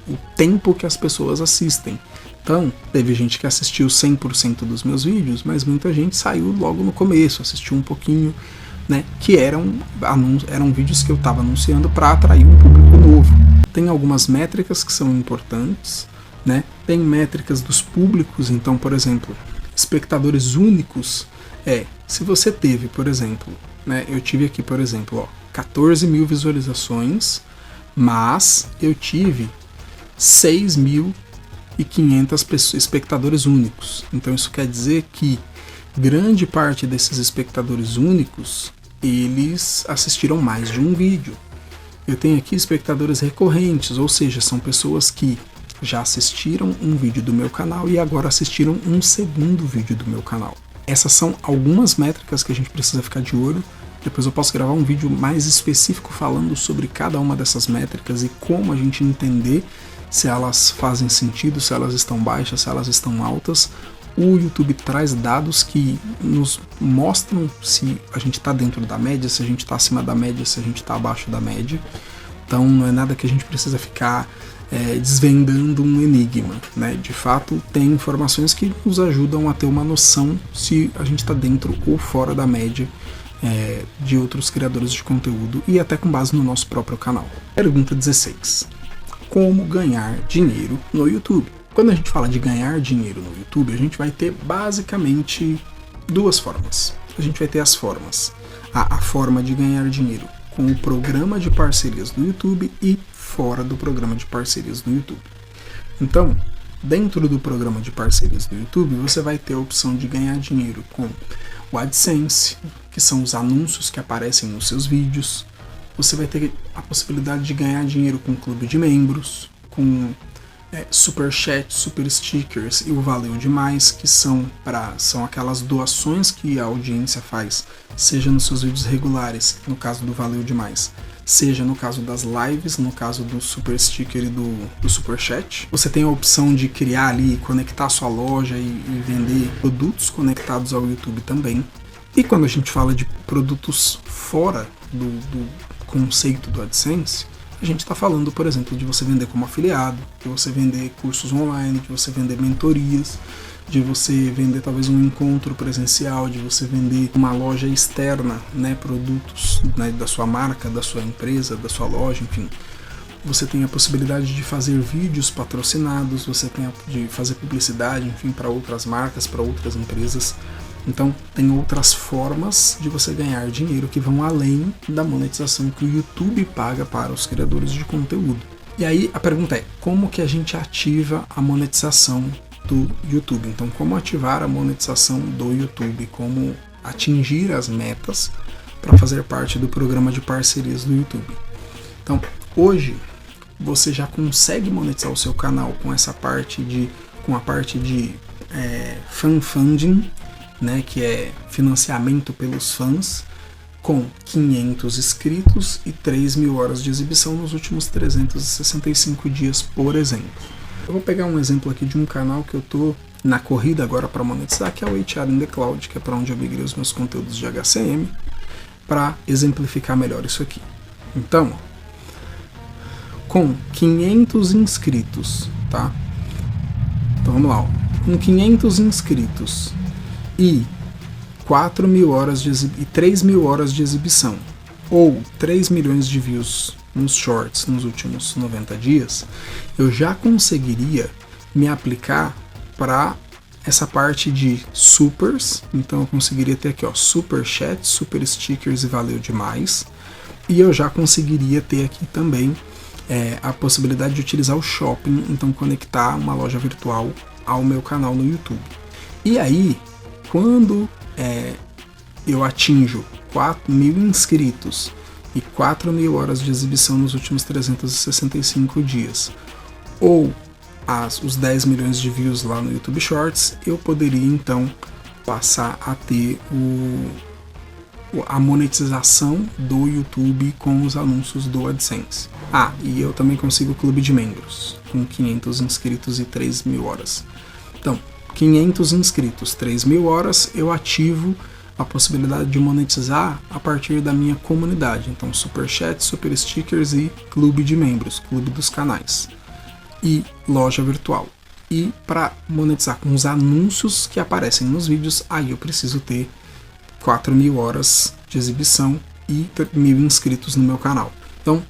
o tempo que as pessoas assistem. Então, teve gente que assistiu 100% dos meus vídeos, mas muita gente saiu logo no começo, assistiu um pouquinho, que eram vídeos que eu estava anunciando para atrair um público novo. Tem algumas métricas que são importantes, tem métricas dos públicos. Então, por exemplo, espectadores únicos, se você teve, por exemplo, eu tive aqui, por exemplo, 14 mil visualizações, mas eu tive 6.500 espectadores únicos. Então isso quer dizer que grande parte desses espectadores únicos, eles assistiram mais de um vídeo. Eu tenho aqui espectadores recorrentes, ou seja, são pessoas que já assistiram um vídeo do meu canal e agora assistiram um segundo vídeo do meu canal. Essas são algumas métricas que a gente precisa ficar de olho. Depois eu posso gravar um vídeo mais específico falando sobre cada uma dessas métricas e como a gente entender se elas fazem sentido, se elas estão baixas, se elas estão altas. O YouTube traz dados que nos mostram se a gente está dentro da média, se a gente está acima da média, se a gente está abaixo da média. Então não é nada que a gente precisa ficar desvendando um enigma, né? De fato, tem informações que nos ajudam a ter uma noção se a gente está dentro ou fora da média de outros criadores de conteúdo e até com base no nosso próprio canal. Pergunta 16. Como ganhar dinheiro no YouTube? Quando a gente fala de ganhar dinheiro no YouTube, a gente vai ter basicamente duas formas. A gente vai ter as formas. A forma de ganhar dinheiro com o programa de parcerias do YouTube e fora do programa de parcerias do YouTube. Então, dentro do programa de parcerias do YouTube, você vai ter a opção de ganhar dinheiro com o AdSense, que são os anúncios que aparecem nos seus vídeos. Você vai ter a possibilidade de ganhar dinheiro com o clube de membros, com super chat, super stickers e o Valeu Demais, que são aquelas doações que a audiência faz, seja nos seus vídeos regulares, no caso do Valeu Demais, seja no caso das lives, no caso do super sticker e do super chat. Você tem a opção de criar ali, conectar sua loja e vender produtos conectados ao YouTube também. E quando a gente fala de produtos fora do conceito do AdSense, a gente está falando, por exemplo, de você vender como afiliado, de você vender cursos online, de você vender mentorias, de você vender talvez um encontro presencial, de você vender uma loja externa, né, produtos, né, da sua marca, da sua empresa, da sua loja, enfim. Você tem a possibilidade de fazer vídeos patrocinados, você tem de fazer publicidade, enfim, para outras marcas, para outras empresas. Então, tem outras formas de você ganhar dinheiro que vão além da monetização que o YouTube paga para os criadores de conteúdo. E aí a pergunta é, como que a gente ativa a monetização do YouTube? Então, como ativar a monetização do YouTube? Como atingir as metas para fazer parte do programa de parcerias do YouTube? Então, hoje você já consegue monetizar o seu canal com a parte de fan funding, né, que é financiamento pelos fãs, com 500 inscritos e 3.000 horas de exibição nos últimos 365 dias, por exemplo. Eu vou pegar um exemplo aqui de um canal que eu tô na corrida agora para monetizar, que é o HR in the Cloud, que é para onde eu migrei os meus conteúdos de HCM, para exemplificar melhor isso aqui. Então, com 500 inscritos, tá? Então vamos lá, com 500 inscritos e 4.000 horas e 3.000 horas de exibição, ou 3 milhões de views nos shorts nos últimos 90 dias, eu já conseguiria me aplicar para essa parte de supers. Então eu conseguiria ter aqui, ó, super chat, super stickers e Valeu Demais, e eu já conseguiria ter aqui também a possibilidade de utilizar o shopping, então conectar uma loja virtual ao meu canal no YouTube. E aí, quando eu atinjo 4.000 inscritos e 4.000 horas de exibição nos últimos 365 dias, ou os 10 milhões de views lá no YouTube Shorts, eu poderia então passar a ter a monetização do YouTube com os anúncios do AdSense. E eu também consigo o clube de membros, com 500 inscritos e 3.000 horas. Então, 500 inscritos, 3.000 horas, eu ativo a possibilidade de monetizar a partir da minha comunidade. Então, super chat, super stickers e clube de membros, clube dos canais e loja virtual. E para monetizar com os anúncios que aparecem nos vídeos, aí eu preciso ter 4.000 horas de exibição e 1.000 inscritos no meu canal. Então,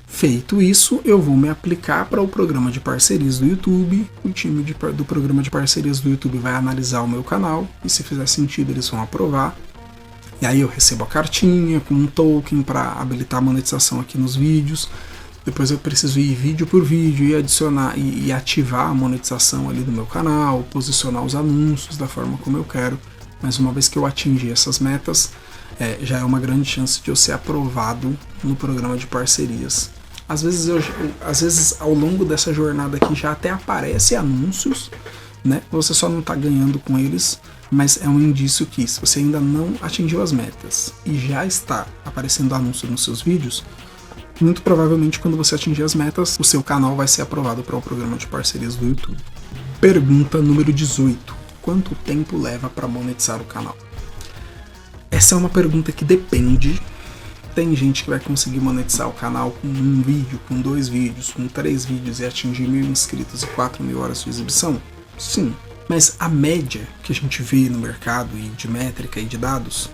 feito isso, eu vou me aplicar para o programa de parcerias do YouTube. O time do programa de parcerias do YouTube vai analisar o meu canal e, se fizer sentido, eles vão aprovar. E aí eu recebo a cartinha com um token para habilitar a monetização aqui nos vídeos. Depois eu preciso ir vídeo por vídeo e adicionar e ativar a monetização ali do meu canal, posicionar os anúncios da forma como eu quero. Mas uma vez que eu atingir essas metas, já é uma grande chance de eu ser aprovado no programa de parcerias. Às vezes ao longo dessa jornada aqui já até aparece anúncios, né? Você só não está ganhando com eles, mas é um indício que, se você ainda não atingiu as metas e já está aparecendo anúncio nos seus vídeos, muito provavelmente quando você atingir as metas, o seu canal vai ser aprovado para o programa de parcerias do YouTube. Pergunta número 18. Quanto tempo leva para monetizar o canal? Essa é uma pergunta que depende Tem gente que vai conseguir monetizar o canal com um vídeo, com 2 vídeos, com 3 vídeos e atingir 1.000 inscritos e 4.000 horas de exibição? Sim. Mas a média que a gente vê no mercado e de métrica e de dados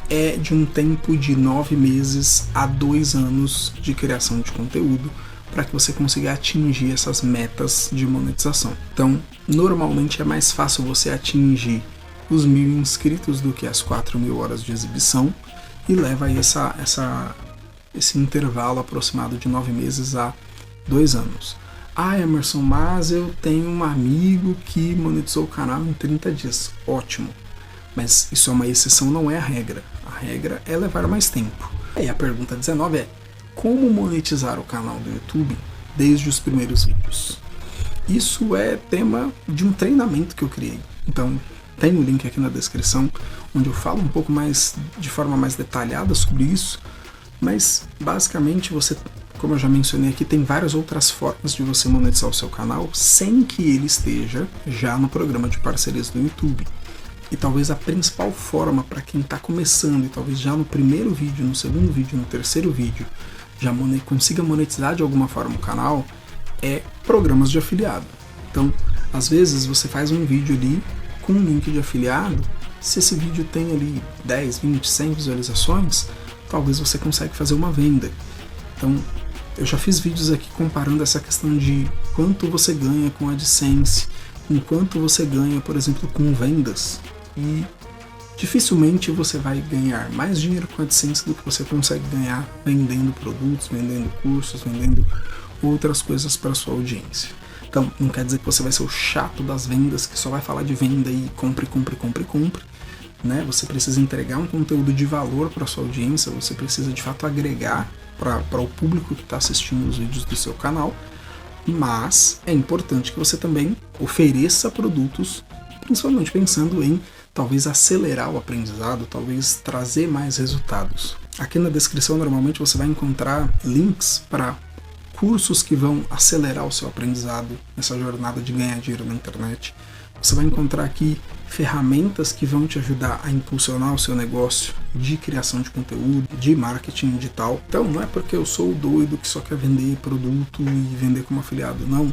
é de um tempo de 9 meses a 2 anos de criação de conteúdo para que você consiga atingir essas metas de monetização. Então, normalmente é mais fácil você atingir os 1.000 inscritos do que as 4.000 horas de exibição e leva aí esse intervalo aproximado de 9 meses a 2 anos. Ah, Emerson, mas eu tenho um amigo que monetizou o canal em 30 dias. Ótimo. Mas isso é uma exceção, não é a regra. A regra é levar mais tempo. E a pergunta 19 é: como monetizar o canal do YouTube desde os primeiros vídeos? Isso é tema de um treinamento que eu criei. Então, tem um link aqui na descrição, onde eu falo um pouco mais, de forma mais detalhada sobre isso. Mas, basicamente, você, como eu já mencionei aqui, tem várias outras formas de você monetizar o seu canal sem que ele esteja já no programa de parcerias do YouTube. E talvez a principal forma para quem está começando, e talvez já no primeiro vídeo, no segundo vídeo, no terceiro vídeo, já consiga monetizar de alguma forma o canal, é programas de afiliado. Então, às vezes você faz um vídeo ali com um link de afiliado, se esse vídeo tem ali 10, 20, 100 visualizações, talvez você consiga fazer uma venda. Então, eu já fiz vídeos aqui comparando essa questão de quanto você ganha com AdSense, com quanto você ganha, por exemplo, com vendas. E dificilmente você vai ganhar mais dinheiro com AdSense do que você consegue ganhar vendendo produtos, vendendo cursos, vendendo outras coisas para a sua audiência. Então, não quer dizer que você vai ser o chato das vendas, que só vai falar de venda e compre, né? Você precisa entregar um conteúdo de valor para a sua audiência, você precisa de fato agregar para o público que está assistindo os vídeos do seu canal, mas é importante que você também ofereça produtos, principalmente pensando em talvez acelerar o aprendizado, talvez trazer mais resultados. Aqui na descrição normalmente você vai encontrar links para cursos que vão acelerar o seu aprendizado nessa jornada de ganhar dinheiro na internet. Você vai encontrar aqui ferramentas que vão te ajudar a impulsionar o seu negócio de criação de conteúdo, de marketing digital. Então não é porque eu sou o doido que só quer vender produto e vender como afiliado, não.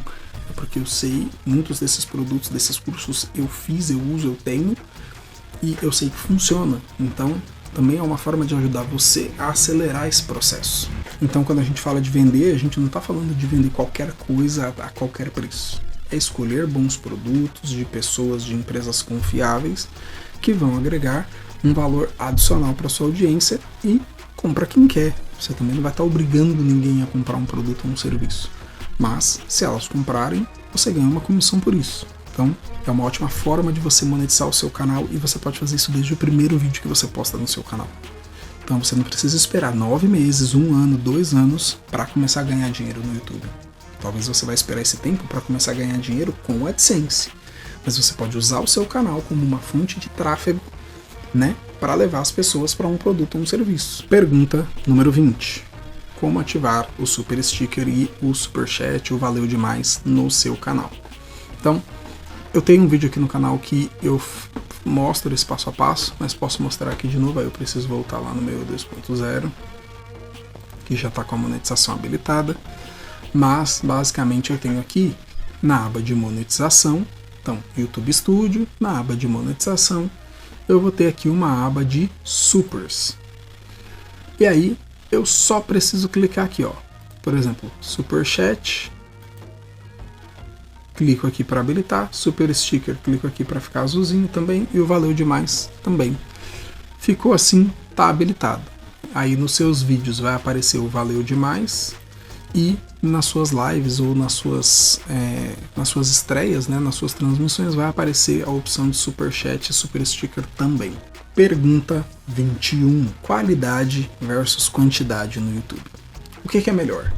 É porque eu sei muitos desses produtos, desses cursos eu fiz, eu uso, eu tenho e eu sei que funciona. Então também é uma forma de ajudar você a acelerar esse processo. Então quando a gente fala de vender, a gente não está falando de vender qualquer coisa a qualquer preço. É escolher bons produtos de pessoas, de empresas confiáveis que vão agregar um valor adicional para sua audiência e compra quem quer. Você também não vai estar obrigando ninguém a comprar um produto ou um serviço. Mas, se elas comprarem, você ganha uma comissão por isso. Então, é uma ótima forma de você monetizar o seu canal e você pode fazer isso desde o primeiro vídeo que você posta no seu canal. Então, você não precisa esperar 9 meses, 1 ano, 2 anos para começar a ganhar dinheiro no YouTube. Talvez você vai esperar esse tempo para começar a ganhar dinheiro com o AdSense. Mas você pode usar o seu canal como uma fonte de tráfego, né, para levar as pessoas para um produto ou um serviço. Pergunta número 20. Como ativar o Super Sticker e o Super Chat, o Valeu Demais, no seu canal? Então, eu tenho um vídeo aqui no canal que eu mostro esse passo a passo, mas posso mostrar aqui de novo, aí eu preciso voltar lá no meu 2.0, que já está com a monetização habilitada. Mas, basicamente, eu tenho aqui, na aba de monetização, então, YouTube Studio, na aba de monetização, eu vou ter aqui uma aba de Supers. E aí, eu só preciso clicar aqui, ó. Por exemplo, Super Chat, clico aqui para habilitar, Super Sticker, clico aqui para ficar azulzinho também, e o Valeu Demais também. Ficou assim, tá habilitado. Aí, nos seus vídeos vai aparecer o Valeu Demais, e nas suas lives ou nas suas estreias, né, nas suas transmissões, vai aparecer a opção de Super Chat e Super Sticker também. Pergunta 21. Qualidade versus quantidade no YouTube. O que é melhor?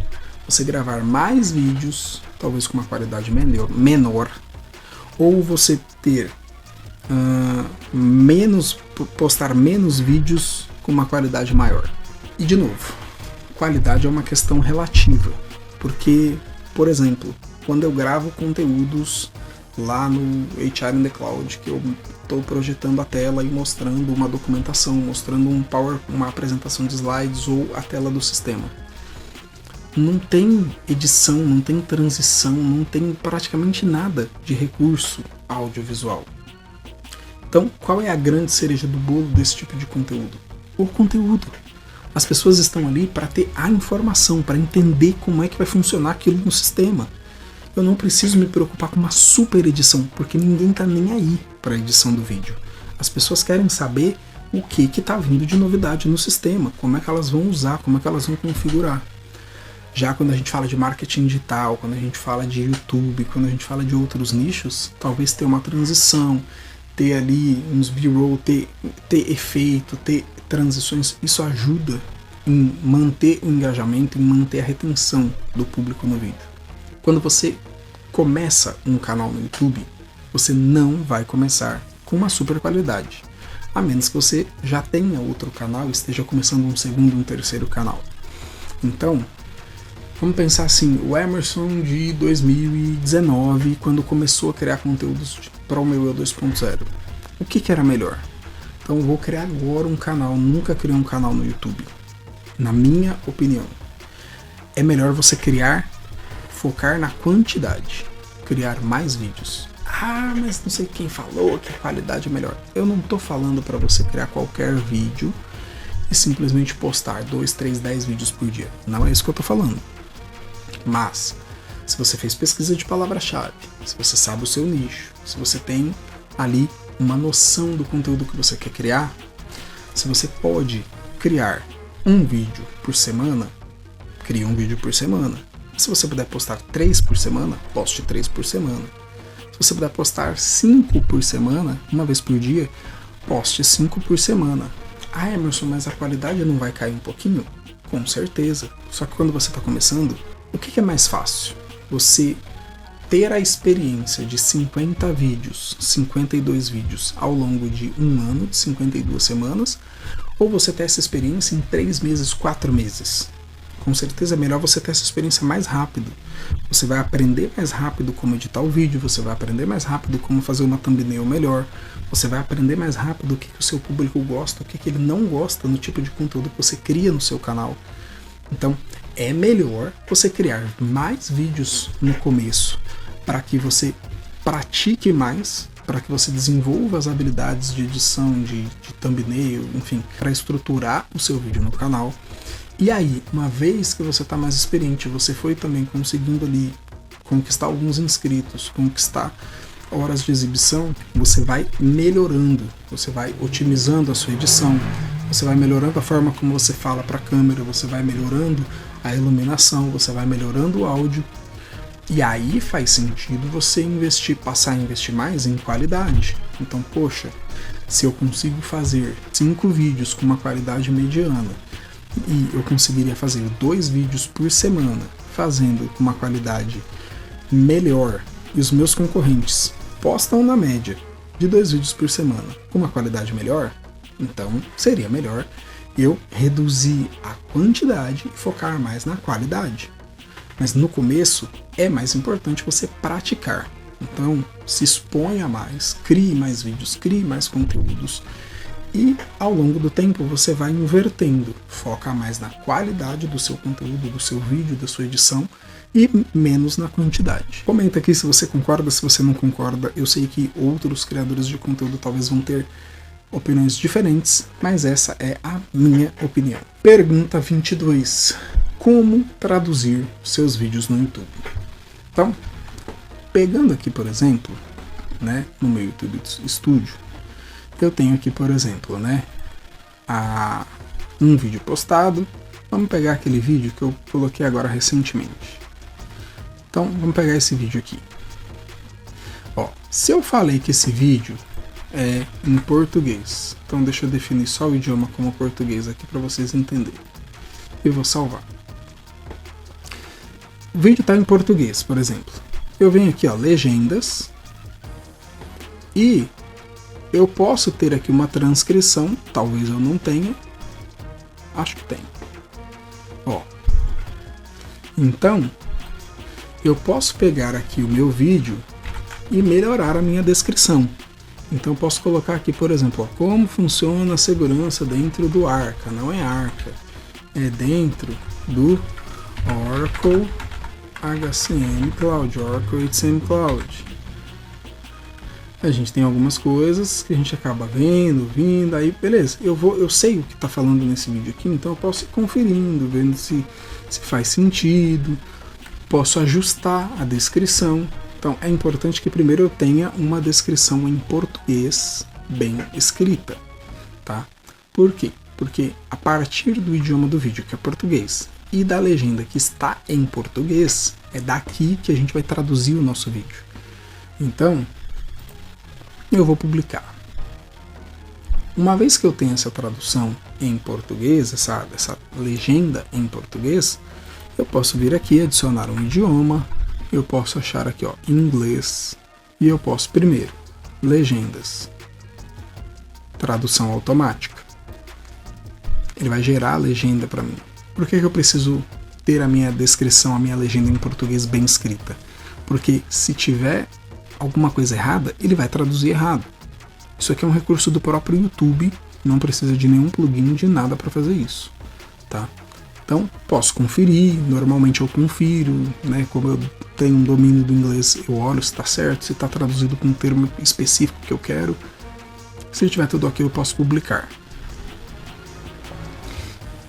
Você gravar mais vídeos, talvez com uma qualidade menor, ou você ter postar menos vídeos com uma qualidade maior? E de novo, qualidade é uma questão relativa, porque, por exemplo, quando eu gravo conteúdos lá no HR in the Cloud, que eu estou projetando a tela e mostrando uma documentação, mostrando uma apresentação de slides ou a tela do sistema. Não tem edição, não tem transição, não tem praticamente nada de recurso audiovisual. Então, qual é a grande cereja do bolo desse tipo de conteúdo? O conteúdo. As pessoas estão ali para ter a informação, para entender como é que vai funcionar aquilo no sistema. Eu não preciso me preocupar com uma super edição, porque ninguém está nem aí para a edição do vídeo. As pessoas querem saber o que está vindo de novidade no sistema, como é que elas vão usar, como é que elas vão configurar. Já quando a gente fala de marketing digital, quando a gente fala de YouTube, quando a gente fala de outros nichos, talvez ter uma transição, ter ali uns B-roll, ter efeito, ter transições, isso ajuda em manter o engajamento, em manter a retenção do público no vídeo. Quando você começa um canal no YouTube, você não vai começar com uma super qualidade, a menos que você já tenha outro canal e esteja começando um segundo, um terceiro canal. Então, vamos pensar assim, o Emerson de 2019, quando começou a criar conteúdos para o meu Eu 2.0, o que era melhor? Então eu vou criar agora um canal, nunca criei um canal no YouTube. Na minha opinião, é melhor você focar na quantidade, criar mais vídeos. Ah, mas não sei quem falou que a qualidade é melhor. Eu não estou falando para você criar qualquer vídeo e simplesmente postar 2, 3, 10 vídeos por dia. Não é isso que eu estou falando. Mas, se você fez pesquisa de palavra-chave, se você sabe o seu nicho, se você tem ali uma noção do conteúdo que você quer criar, se você pode criar um vídeo por semana, crie um vídeo por semana. Se você puder postar 3 por semana, poste 3 por semana. Se você puder postar 5 por semana, uma vez por dia, poste 5 por semana. Ah, Emerson, mas a qualidade não vai cair um pouquinho? Com certeza. Só que quando você está começando, o que é mais fácil? Você ter a experiência de 50 vídeos, 52 vídeos ao longo de um ano, de 52 semanas, ou você ter essa experiência em 3 meses, 4 meses? Com certeza é melhor você ter essa experiência mais rápido. Você vai aprender mais rápido como editar o vídeo, você vai aprender mais rápido como fazer uma thumbnail melhor, você vai aprender mais rápido o que o seu público gosta, o que ele não gosta no tipo de conteúdo que você cria no seu canal. Então, é melhor você criar mais vídeos no começo, para que você pratique mais, para que você desenvolva as habilidades de edição, de thumbnail, enfim, para estruturar o seu vídeo no canal. E aí, uma vez que você está mais experiente, você foi também conseguindo ali conquistar alguns inscritos, conquistar horas de exibição, você vai melhorando, você vai otimizando a sua edição, você vai melhorando a forma como você fala para a câmera, você vai melhorando a iluminação, você vai melhorando o áudio. E aí faz sentido você passar a investir mais em qualidade. Então, poxa, se eu consigo fazer 5 vídeos com uma qualidade mediana e eu conseguiria fazer 2 vídeos por semana fazendo com uma qualidade melhor e os meus concorrentes postam na média de 2 vídeos por semana com uma qualidade melhor, então seria melhor eu reduzir a quantidade e focar mais na qualidade. Mas no começo é mais importante você praticar. Então se exponha mais, crie mais vídeos, crie mais conteúdos e ao longo do tempo você vai invertendo. Foca mais na qualidade do seu conteúdo, do seu vídeo, da sua edição e menos na quantidade. Comenta aqui se você concorda, se você não concorda. Eu sei que outros criadores de conteúdo talvez vão ter opiniões diferentes, mas essa é a minha opinião. Pergunta 22. Como traduzir seus vídeos no YouTube? Então, pegando aqui, por exemplo, né, no meu YouTube Studio, eu tenho aqui, por exemplo, né, um vídeo postado. Vamos pegar aquele vídeo que eu coloquei agora recentemente. Então, vamos pegar esse vídeo aqui. Ó, se eu falei que esse vídeo é em português, então deixa eu definir só o idioma como português aqui para vocês entenderem. E vou salvar. O vídeo está em português, por exemplo. Eu venho aqui, ó, legendas, e eu posso ter aqui uma transcrição, talvez eu não tenha, acho que tem. Ó, então eu posso pegar aqui o meu vídeo e melhorar a minha descrição. Então eu posso colocar aqui, por exemplo, ó, como funciona a segurança dentro do Arca. Não é Arca, é dentro do Oracle HCM Cloud, Oracle HCM Cloud. A gente tem algumas coisas que a gente acaba vendo, aí beleza, eu sei o que está falando nesse vídeo aqui, então eu posso ir conferindo, vendo se faz sentido, posso ajustar a descrição. Então é importante que primeiro eu tenha uma descrição em português bem escrita, tá? Por quê? Porque a partir do idioma do vídeo, que é português, e da legenda que está em português, é daqui que a gente vai traduzir o nosso vídeo. Então, eu vou publicar. Uma vez que eu tenho essa tradução em português, essa legenda em português, eu posso vir aqui, adicionar um idioma, eu posso achar aqui, ó, inglês, e eu posso primeiro, legendas, tradução automática. Ele vai gerar a legenda para mim. Por que eu preciso ter a minha descrição, a minha legenda em português bem escrita? Porque se tiver alguma coisa errada, ele vai traduzir errado. Isso aqui é um recurso do próprio YouTube, não precisa de nenhum plugin, de nada para fazer isso, tá? Então, posso conferir, normalmente eu confiro, né? Como eu tenho um domínio do inglês, eu olho se está certo, se está traduzido com um termo específico que eu quero. Se tiver tudo ok, eu posso publicar.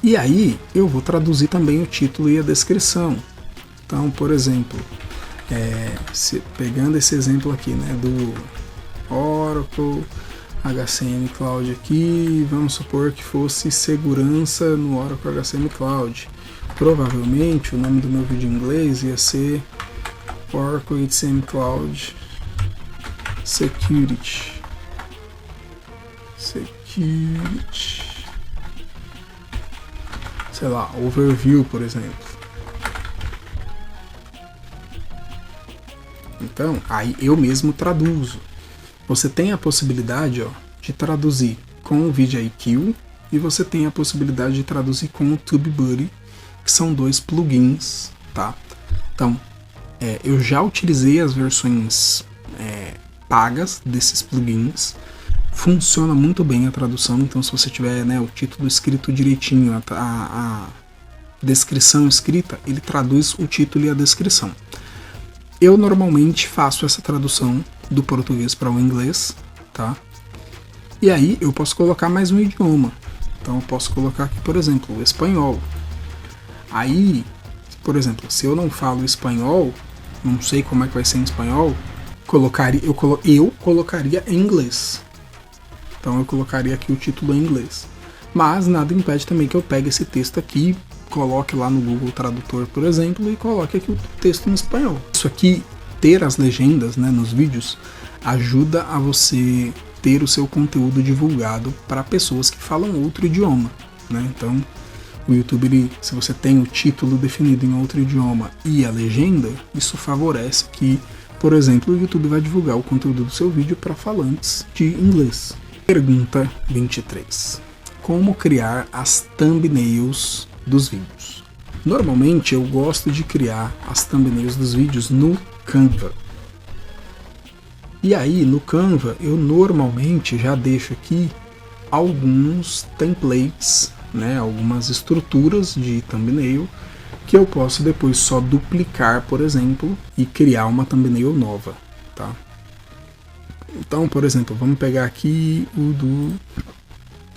E aí, eu vou traduzir também o título e a descrição. Então, por exemplo, pegando esse exemplo aqui, né, do Oracle HCM Cloud aqui, vamos supor que fosse segurança no Oracle HCM Cloud. Provavelmente o nome do meu vídeo em inglês ia ser Oracle HCM Cloud Security. Sei lá, Overview, por exemplo. Então, aí eu mesmo traduzo. Você tem a possibilidade, ó, de traduzir com o vidIQ e você tem a possibilidade de traduzir com o TubeBuddy, que são dois plugins, tá? Então, eu já utilizei as versões pagas desses plugins. Funciona muito bem a tradução, então se você tiver, né, o título escrito direitinho, a descrição escrita, ele traduz o título e a descrição. Eu normalmente faço essa tradução do português para o inglês, tá? E aí eu posso colocar mais um idioma. Então eu posso colocar aqui, por exemplo, o espanhol. Aí, por exemplo, se eu não falo espanhol, não sei como é que vai ser em espanhol, eu colocaria em inglês. Então eu colocaria aqui o título em inglês. Mas nada impede também que eu pegue esse texto aqui, coloque lá no Google Tradutor, por exemplo, e coloque aqui o texto em espanhol. Isso aqui, ter as legendas, né, nos vídeos, ajuda a você ter o seu conteúdo divulgado para pessoas que falam outro idioma, né? Então, o YouTube, se você tem o título definido em outro idioma e a legenda, isso favorece que, por exemplo, o YouTube vai divulgar o conteúdo do seu vídeo para falantes de inglês. Pergunta 23. Como criar as thumbnails dos vídeos? Normalmente eu gosto de criar as thumbnails dos vídeos no Canva. E aí no Canva eu normalmente já deixo aqui alguns templates, né, algumas estruturas de thumbnail que eu posso depois só duplicar, por exemplo, e criar uma thumbnail nova, tá? Então, por exemplo, vamos pegar aqui o do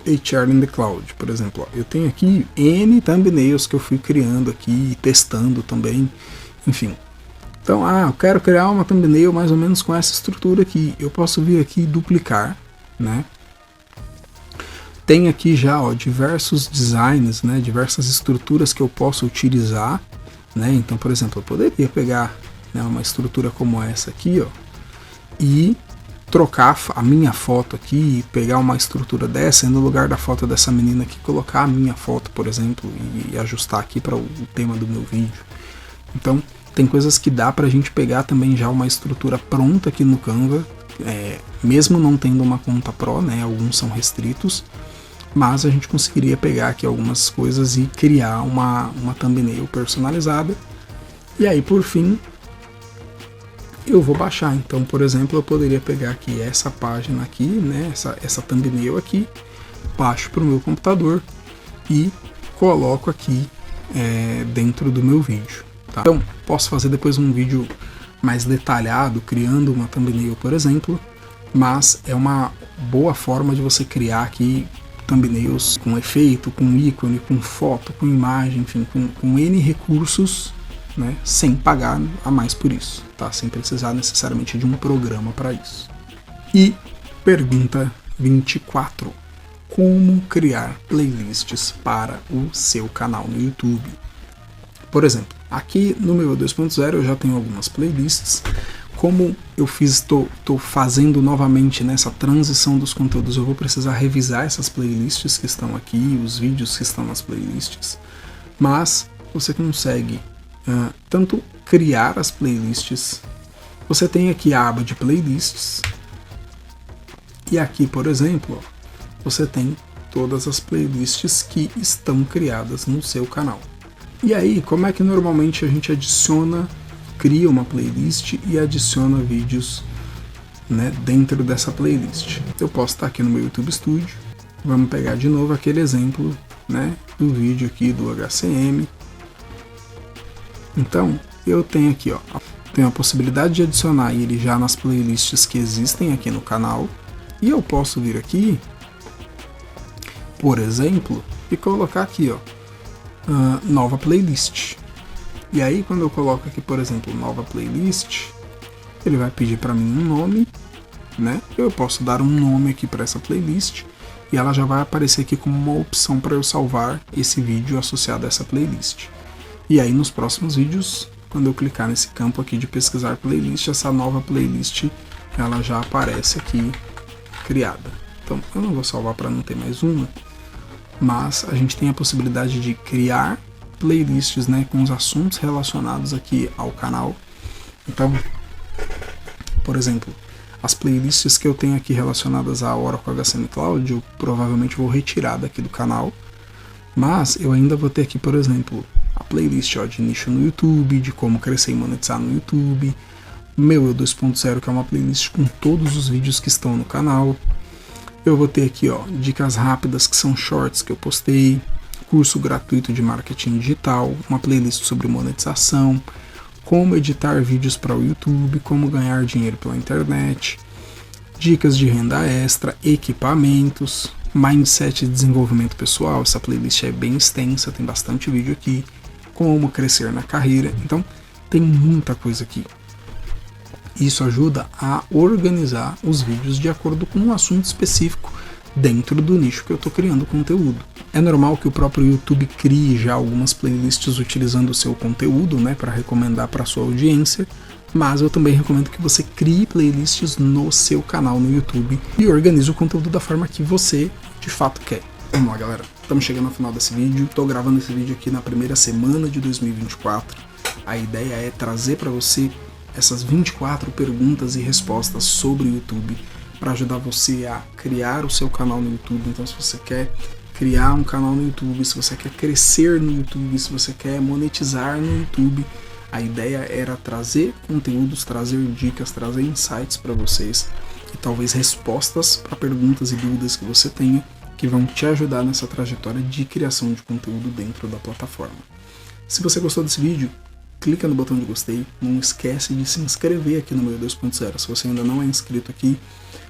HR in the Cloud, por exemplo. Ó, eu tenho aqui N thumbnails que eu fui criando aqui, testando também, enfim. Então, eu quero criar uma thumbnail mais ou menos com essa estrutura aqui. Eu posso vir aqui e duplicar, né? Tem aqui já, ó, diversos designs, né, diversas estruturas que eu posso utilizar, né? Então, por exemplo, eu poderia pegar, né, uma estrutura como essa aqui, ó, e trocar a minha foto aqui, pegar uma estrutura dessa e no lugar da foto dessa menina aqui colocar a minha foto, por exemplo, e ajustar aqui para o tema do meu vídeo. Então tem coisas que dá pra gente pegar também já uma estrutura pronta aqui no Canva, mesmo não tendo uma conta Pro, né, alguns são restritos, mas a gente conseguiria pegar aqui algumas coisas e criar uma thumbnail personalizada. E aí por fim eu vou baixar. Então, por exemplo, eu poderia pegar aqui essa página aqui, né, essa thumbnail aqui, baixo para o meu computador e coloco aqui dentro do meu vídeo. Tá? Então, posso fazer depois um vídeo mais detalhado, criando uma thumbnail, por exemplo, mas é uma boa forma de você criar aqui thumbnails com efeito, com ícone, com foto, com imagem, enfim, com N recursos, né, sem pagar a mais por isso, tá? Sem precisar necessariamente de um programa para isso. E pergunta 24. Como criar playlists para o seu canal no YouTube? Por exemplo, aqui no meu 2.0 eu já tenho algumas playlists. Como eu estou fazendo novamente nessa transição dos conteúdos, eu vou precisar revisar essas playlists que estão aqui, os vídeos que estão nas playlists. Mas você consegue tanto criar as playlists, você tem aqui a aba de playlists, e aqui, por exemplo, você tem todas as playlists que estão criadas no seu canal. E aí, como é que normalmente a gente cria uma playlist e adiciona vídeos, né, dentro dessa playlist? Eu posso estar aqui no meu YouTube Studio, vamos pegar de novo aquele exemplo, né, do vídeo aqui do HCM. Então, eu tenho aqui, ó, tenho a possibilidade de adicionar ele já nas playlists que existem aqui no canal, e eu posso vir aqui, por exemplo, e colocar aqui, ó, nova playlist. E aí, quando eu coloco aqui, por exemplo, nova playlist, ele vai pedir para mim um nome, né? Eu posso dar um nome aqui para essa playlist e ela já vai aparecer aqui como uma opção para eu salvar esse vídeo associado a essa playlist. E aí, nos próximos vídeos, quando eu clicar nesse campo aqui de pesquisar playlist, essa nova playlist ela já aparece aqui criada. Então, eu não vou salvar para não ter mais uma, mas a gente tem a possibilidade de criar playlists, né, com os assuntos relacionados aqui ao canal. Então, por exemplo, as playlists que eu tenho aqui relacionadas à Oracle HCM Cloud, eu provavelmente vou retirar daqui do canal, mas eu ainda vou ter aqui, por exemplo, a playlist, ó, de nicho no YouTube, de como crescer e monetizar no YouTube, meu 2.0, que é uma playlist com todos os vídeos que estão no canal. Eu vou ter aqui, ó, dicas rápidas, que são shorts que eu postei, curso gratuito de marketing digital, uma playlist sobre monetização, como editar vídeos para o YouTube, como ganhar dinheiro pela internet, dicas de renda extra, equipamentos, mindset e desenvolvimento pessoal. Essa playlist é bem extensa, tem bastante vídeo aqui, como crescer na carreira. Então, tem muita coisa aqui. Isso ajuda a organizar os vídeos de acordo com um assunto específico dentro do nicho que eu estou criando conteúdo. É normal que o próprio YouTube crie já algumas playlists utilizando o seu conteúdo, né, para recomendar para a sua audiência, mas eu também recomendo que você crie playlists no seu canal no YouTube e organize o conteúdo da forma que você de fato quer. Vamos lá, galera, estamos chegando ao final desse vídeo. Estou gravando esse vídeo aqui na primeira semana de 2024. A ideia é trazer para você essas 24 perguntas e respostas sobre o YouTube para ajudar você a criar o seu canal no YouTube. Então, se você quer criar um canal no YouTube, se você quer crescer no YouTube, se você quer monetizar no YouTube, a ideia era trazer conteúdos, trazer dicas, trazer insights para vocês e talvez respostas para perguntas e dúvidas que você tenha, que vão te ajudar nessa trajetória de criação de conteúdo dentro da plataforma. Se você gostou desse vídeo, clica no botão de gostei, não esquece de se inscrever aqui no meu 2.0, se você ainda não é inscrito aqui.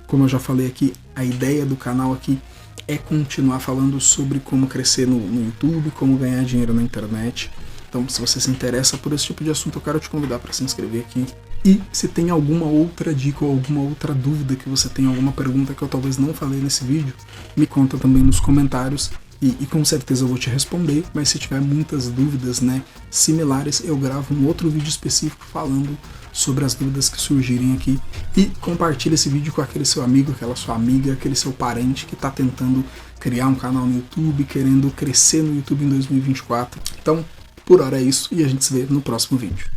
Como eu já falei aqui, a ideia do canal aqui é continuar falando sobre como crescer no YouTube, como ganhar dinheiro na internet. Então, se você se interessa por esse tipo de assunto, eu quero te convidar para se inscrever aqui. E se tem alguma outra dica ou alguma outra dúvida que você tem, alguma pergunta que eu talvez não falei nesse vídeo, me conta também nos comentários. E com certeza eu vou te responder, mas se tiver muitas dúvidas, né, similares, eu gravo um outro vídeo específico falando sobre as dúvidas que surgirem aqui. E compartilha esse vídeo com aquele seu amigo, aquela sua amiga, aquele seu parente que está tentando criar um canal no YouTube, querendo crescer no YouTube em 2024. Então, por hora é isso e a gente se vê no próximo vídeo.